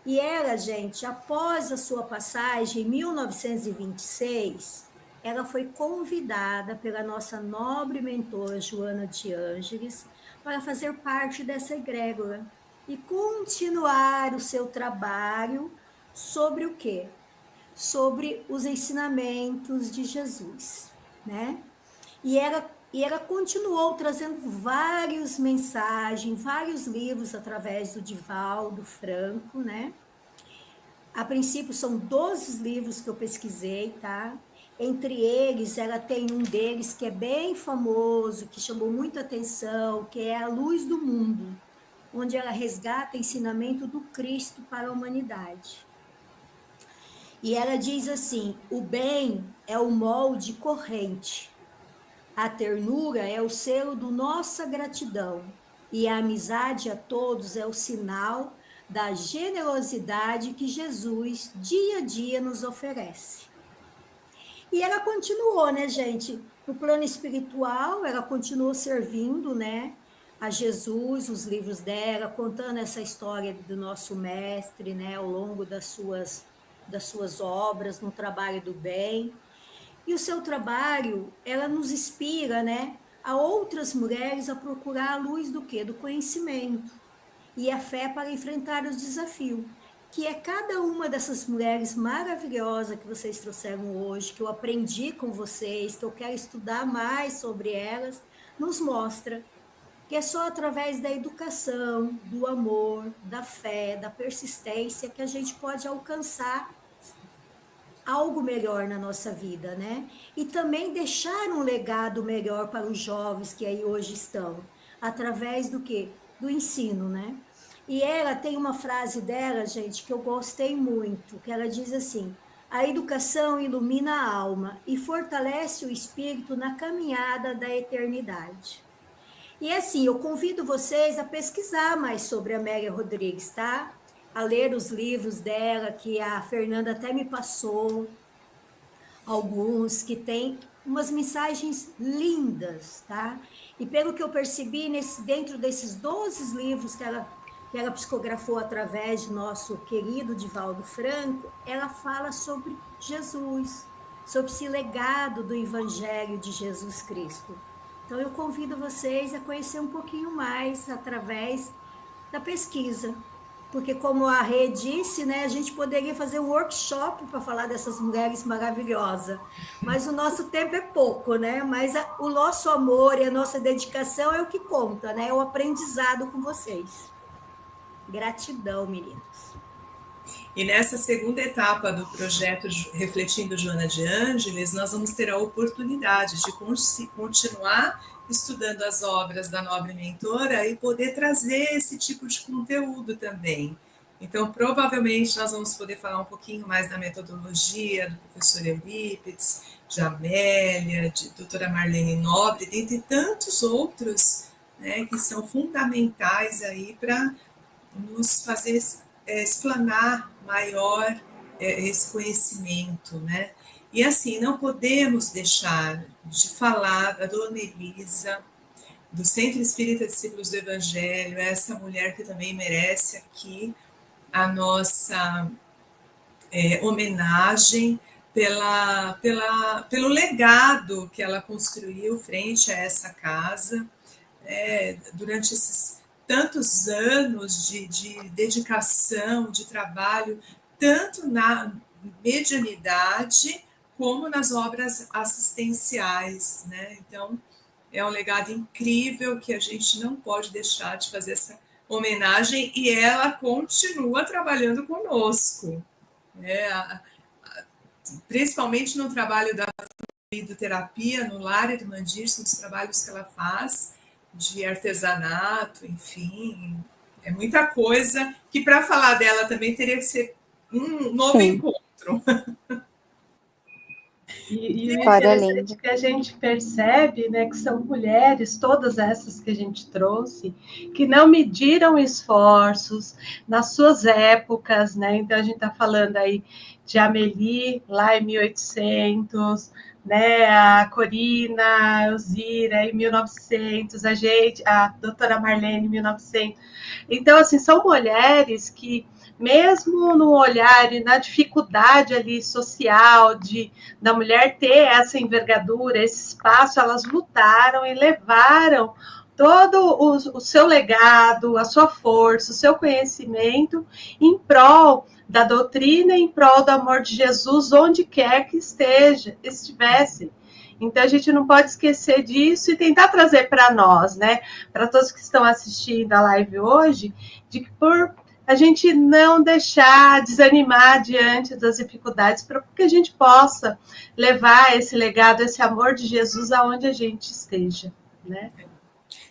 E ela, gente, após a sua passagem em 1926, ela foi convidada pela nossa nobre mentora Joana de Ângeles para fazer parte dessa egrégora e continuar o seu trabalho sobre o quê? Sobre os ensinamentos de Jesus, né? E ela continuou trazendo várias mensagens, vários livros através do Divaldo Franco, né? A princípio são 12 livros que eu pesquisei, tá? Entre eles, ela tem um deles que é bem famoso, que chamou muita atenção, que é A Luz do Mundo, onde ela resgata ensinamento do Cristo para a humanidade. E ela diz assim: o bem é o molde corrente, a ternura é o selo do nossa gratidão, e a amizade a todos é o sinal da generosidade que Jesus dia a dia nos oferece. E ela continuou, né, gente? No plano espiritual, ela continuou servindo, né, a Jesus, os livros dela, contando essa história do nosso mestre, né, ao longo das suas obras, no trabalho do bem. E o seu trabalho, ela nos inspira, né, a outras mulheres a procurar a luz do quê? Do conhecimento e a fé para enfrentar os desafios, que é cada uma dessas mulheres maravilhosas que vocês trouxeram hoje, que eu aprendi com vocês, que eu quero estudar mais sobre elas, nos mostra que é só através da educação, do amor, da fé, da persistência que a gente pode alcançar algo melhor na nossa vida, né? E também deixar um legado melhor para os jovens que aí hoje estão, através do quê? Do ensino, né? E ela tem uma frase dela, gente, que eu gostei muito, que ela diz assim: a educação ilumina a alma e fortalece o espírito na caminhada da eternidade. E assim, eu convido vocês a pesquisar mais sobre a Amélia Rodrigues, tá? A ler os livros dela, que a Fernanda até me passou, alguns que têm umas mensagens lindas, tá? E pelo que eu percebi, dentro desses 12 livros que ela psicografou através de nosso querido Divaldo Franco, ela fala sobre Jesus, sobre esse legado do Evangelho de Jesus Cristo. Então, eu convido vocês a conhecer um pouquinho mais através da pesquisa. Porque, como a Rê disse, né, a gente poderia fazer um workshop para falar dessas mulheres maravilhosas. Mas o nosso tempo é pouco, né? Mas o nosso amor e a nossa dedicação é o que conta, né? É o aprendizado com vocês. Gratidão, meninas. E nessa segunda etapa do projeto Refletindo Joana de Ângeles, nós vamos ter a oportunidade de continuar estudando as obras da nobre mentora e poder trazer esse tipo de conteúdo também. Então, provavelmente, nós vamos poder falar um pouquinho mais da metodologia do professor Eurípides, de Amélia, de doutora Marlene Nobre, dentre tantos outros, né, que são fundamentais aí para nos fazer explanar maior esse conhecimento, né? E assim, não podemos deixar de falar da Dona Elisa, do Centro Espírita Discípulos do Evangelho, essa mulher que também merece aqui a nossa homenagem pelo legado que ela construiu frente a essa casa, durante esses tantos anos de dedicação, de trabalho, tanto na mediunidade como nas obras assistenciais, né? Então, é um legado incrível que a gente não pode deixar de fazer essa homenagem, e ela continua trabalhando conosco, né? Principalmente no trabalho da fluidoterapia, no lar irmandista, nos trabalhos que ela faz, de artesanato, enfim, é muita coisa que, para falar dela, também teria que ser um novo encontro. E o interessante é que a gente percebe, né, que são mulheres, todas essas que a gente trouxe, que não mediram esforços nas suas épocas, né? Então, a gente está falando aí de Amélie, lá em 1800, né, a Corina, a Elzira, em 1900, a doutora Marlene, em 1900. Então, assim, são mulheres que, mesmo no olhar e na dificuldade ali social da mulher ter essa envergadura, esse espaço, elas lutaram e levaram todo o seu legado, a sua força, o seu conhecimento em prol da doutrina, em prol do amor de Jesus, onde quer que estivesse. Então, a gente não pode esquecer disso e tentar trazer para nós, né? Para todos que estão assistindo a live hoje, de que por a gente não deixar desanimar diante das dificuldades, para que a gente possa levar esse legado, esse amor de Jesus aonde a gente esteja, né?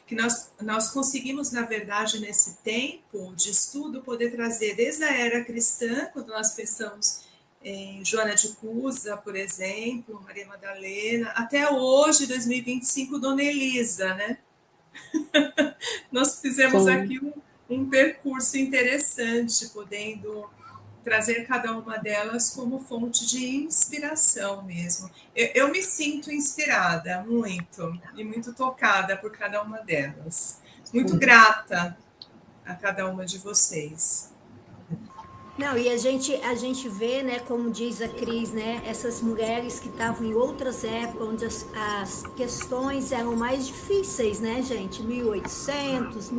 Que nós conseguimos, na verdade, nesse tempo de estudo, poder trazer desde a era cristã, quando nós pensamos em Joana de Cusa, por exemplo, Maria Madalena, até hoje, 2025, Dona Elisa, né? Nós fizemos aqui um percurso interessante, podendo trazer cada uma delas como fonte de inspiração mesmo. Eu me sinto inspirada muito, e muito tocada por cada uma delas. Muito grata a cada uma de vocês. Não, e a gente vê, né, como diz a Cris, né, essas mulheres que estavam em outras épocas, onde as questões eram mais difíceis, né, gente? 1800,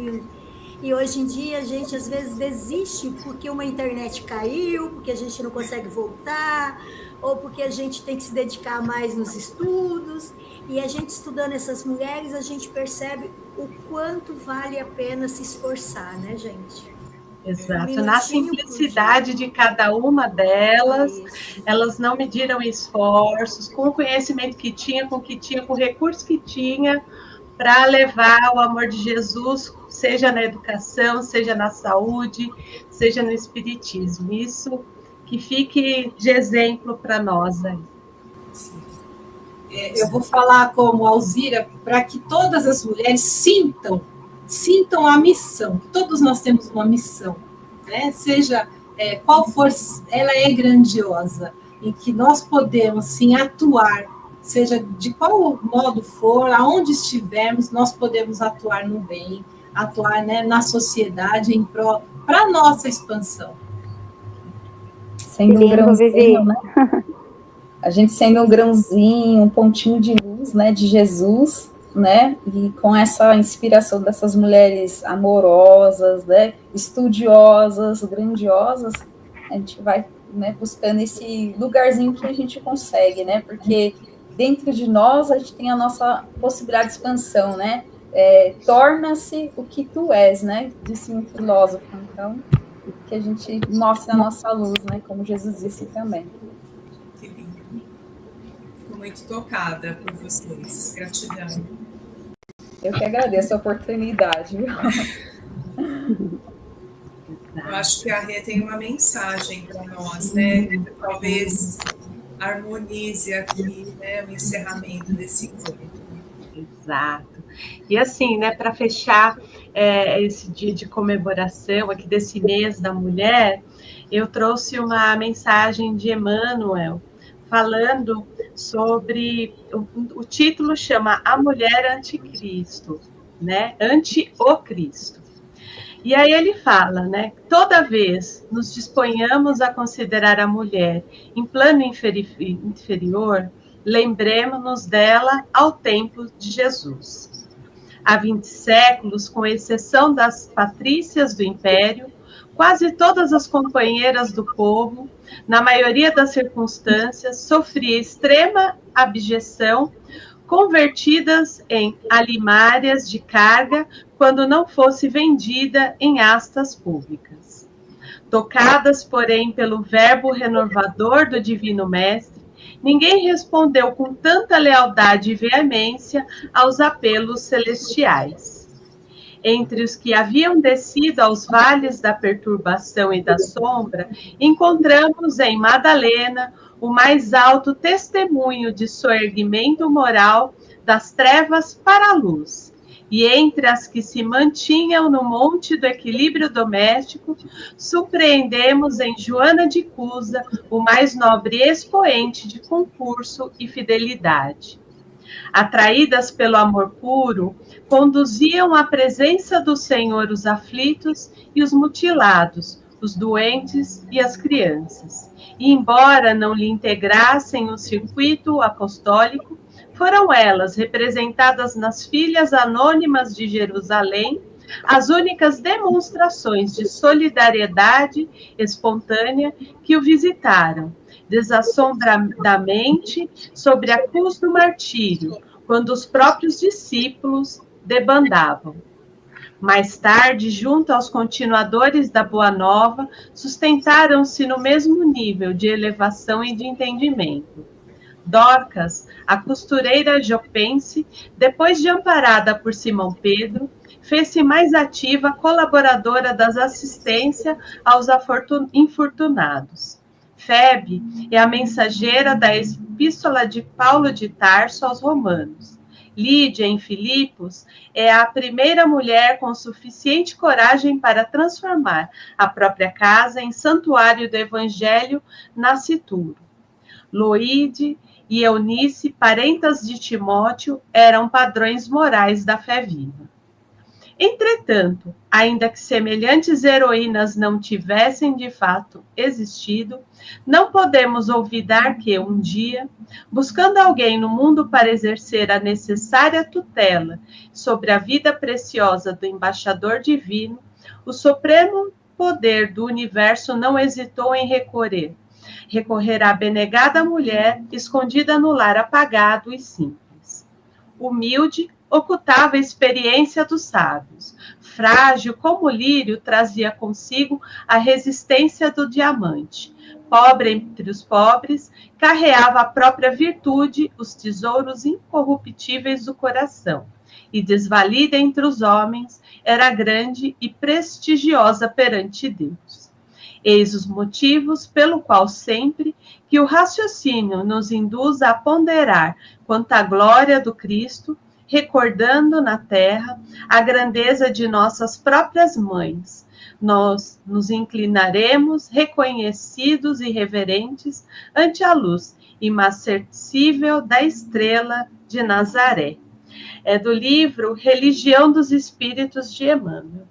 E hoje em dia a gente às vezes desiste porque uma internet caiu, porque a gente não consegue voltar, ou porque a gente tem que se dedicar mais nos estudos. E a gente estudando essas mulheres, a gente percebe o quanto vale a pena se esforçar, né, gente? Exato, na simplicidade de cada uma delas, elas não mediram esforços, com o conhecimento que tinha, com o recurso que tinha, para levar o amor de Jesus, seja na educação, seja na saúde, seja no espiritismo. Isso que fique de exemplo para nós aí. Eu vou falar como Alzira, para que todas as mulheres sintam a missão. Todos nós temos uma missão, né? Seja qual for, ela é grandiosa, em que nós podemos, sim, atuar, seja de qual modo for, aonde estivermos, nós podemos atuar no bem, atuar, né, na sociedade, em prol, para a nossa expansão. Sendo um grãozinho, né? A gente sendo um grãozinho, um pontinho de luz, né, de Jesus, né, e com essa inspiração dessas mulheres amorosas, né, estudiosas, grandiosas, a gente vai, né, buscando esse lugarzinho que a gente consegue, né, porque dentro de nós a gente tem a nossa possibilidade de expansão, né, torna-se o que tu és, né, disse um filósofo, Então, que a gente mostre a nossa luz, né? Como Jesus disse também. Que lindo. Fico muito tocada por vocês. Gratidão. Eu que agradeço a oportunidade. Eu acho que a Rê tem uma mensagem para nós, né? Talvez harmonize aqui, né, o encerramento desse encontro. Exato. E assim, né, para fechar esse dia de comemoração aqui desse mês da mulher, eu trouxe uma mensagem de Emmanuel falando sobre o título chama A Mulher Anticristo, né? Anti-o-Cristo. E aí ele fala, né? Toda vez nos disponhamos a considerar a mulher em plano inferior, lembremos-nos dela ao tempo de Jesus. Há 20 séculos, com exceção das patrícias do Império, quase todas as companheiras do povo, na maioria das circunstâncias, sofria extrema abjeção, convertidas em alimárias de carga quando não fosse vendida em astas públicas. Tocadas, porém, pelo verbo renovador do Divino Mestre, ninguém respondeu com tanta lealdade e veemência aos apelos celestiais. Entre os que haviam descido aos vales da perturbação e da sombra, encontramos em Madalena o mais alto testemunho de soerguimento moral das trevas para a luz. E entre as que se mantinham no monte do equilíbrio doméstico, surpreendemos em Joana de Cusa o mais nobre expoente de concurso e fidelidade. Atraídas pelo amor puro, conduziam à presença do Senhor os aflitos e os mutilados, os doentes e as crianças. E, embora não lhe integrassem o circuito apostólico, foram elas, representadas nas filhas anônimas de Jerusalém, as únicas demonstrações de solidariedade espontânea que o visitaram, desassombradamente sobre a cruz do martírio, quando os próprios discípulos debandavam. Mais tarde, junto aos continuadores da Boa Nova, sustentaram-se no mesmo nível de elevação e de entendimento. Dorcas, a costureira jopense, depois de amparada por Simão Pedro, fez-se mais ativa colaboradora das assistências aos infortunados. Febe é a mensageira da epístola de Paulo de Tarso aos Romanos. Lídia, em Filipos, é a primeira mulher com suficiente coragem para transformar a própria casa em santuário do Evangelho nascituro. Loide e Eunice, parentas de Timóteo, eram padrões morais da fé viva. Entretanto, ainda que semelhantes heroínas não tivessem de fato existido, não podemos olvidar que, um dia, buscando alguém no mundo para exercer a necessária tutela sobre a vida preciosa do embaixador divino, o supremo poder do universo não hesitou em recorrer à abnegada mulher escondida no lar apagado e simples. Humilde, ocultava a experiência dos sábios. Frágil como o lírio, trazia consigo a resistência do diamante. Pobre entre os pobres, carreava a própria virtude, os tesouros incorruptíveis do coração. E desvalida entre os homens, era grande e prestigiosa perante Deus. Eis os motivos pelo qual sempre que o raciocínio nos induz a ponderar quanto à glória do Cristo, recordando na terra a grandeza de nossas próprias mães, nós nos inclinaremos reconhecidos e reverentes ante a luz imarcessível da estrela de Nazaré. É do livro Religião dos Espíritos de Emmanuel.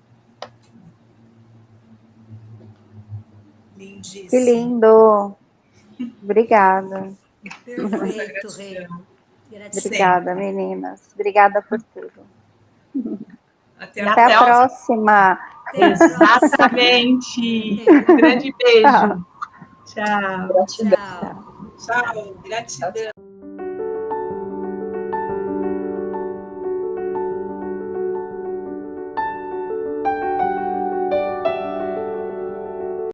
Lindíssimo. Que lindo. Obrigada. Perfeito, Rê. Obrigada, meninas. Obrigada por tudo. Até a próxima. Exatamente. Um grande beijo. Tchau. Gratidão. Tchau. Tchau. Gratidão.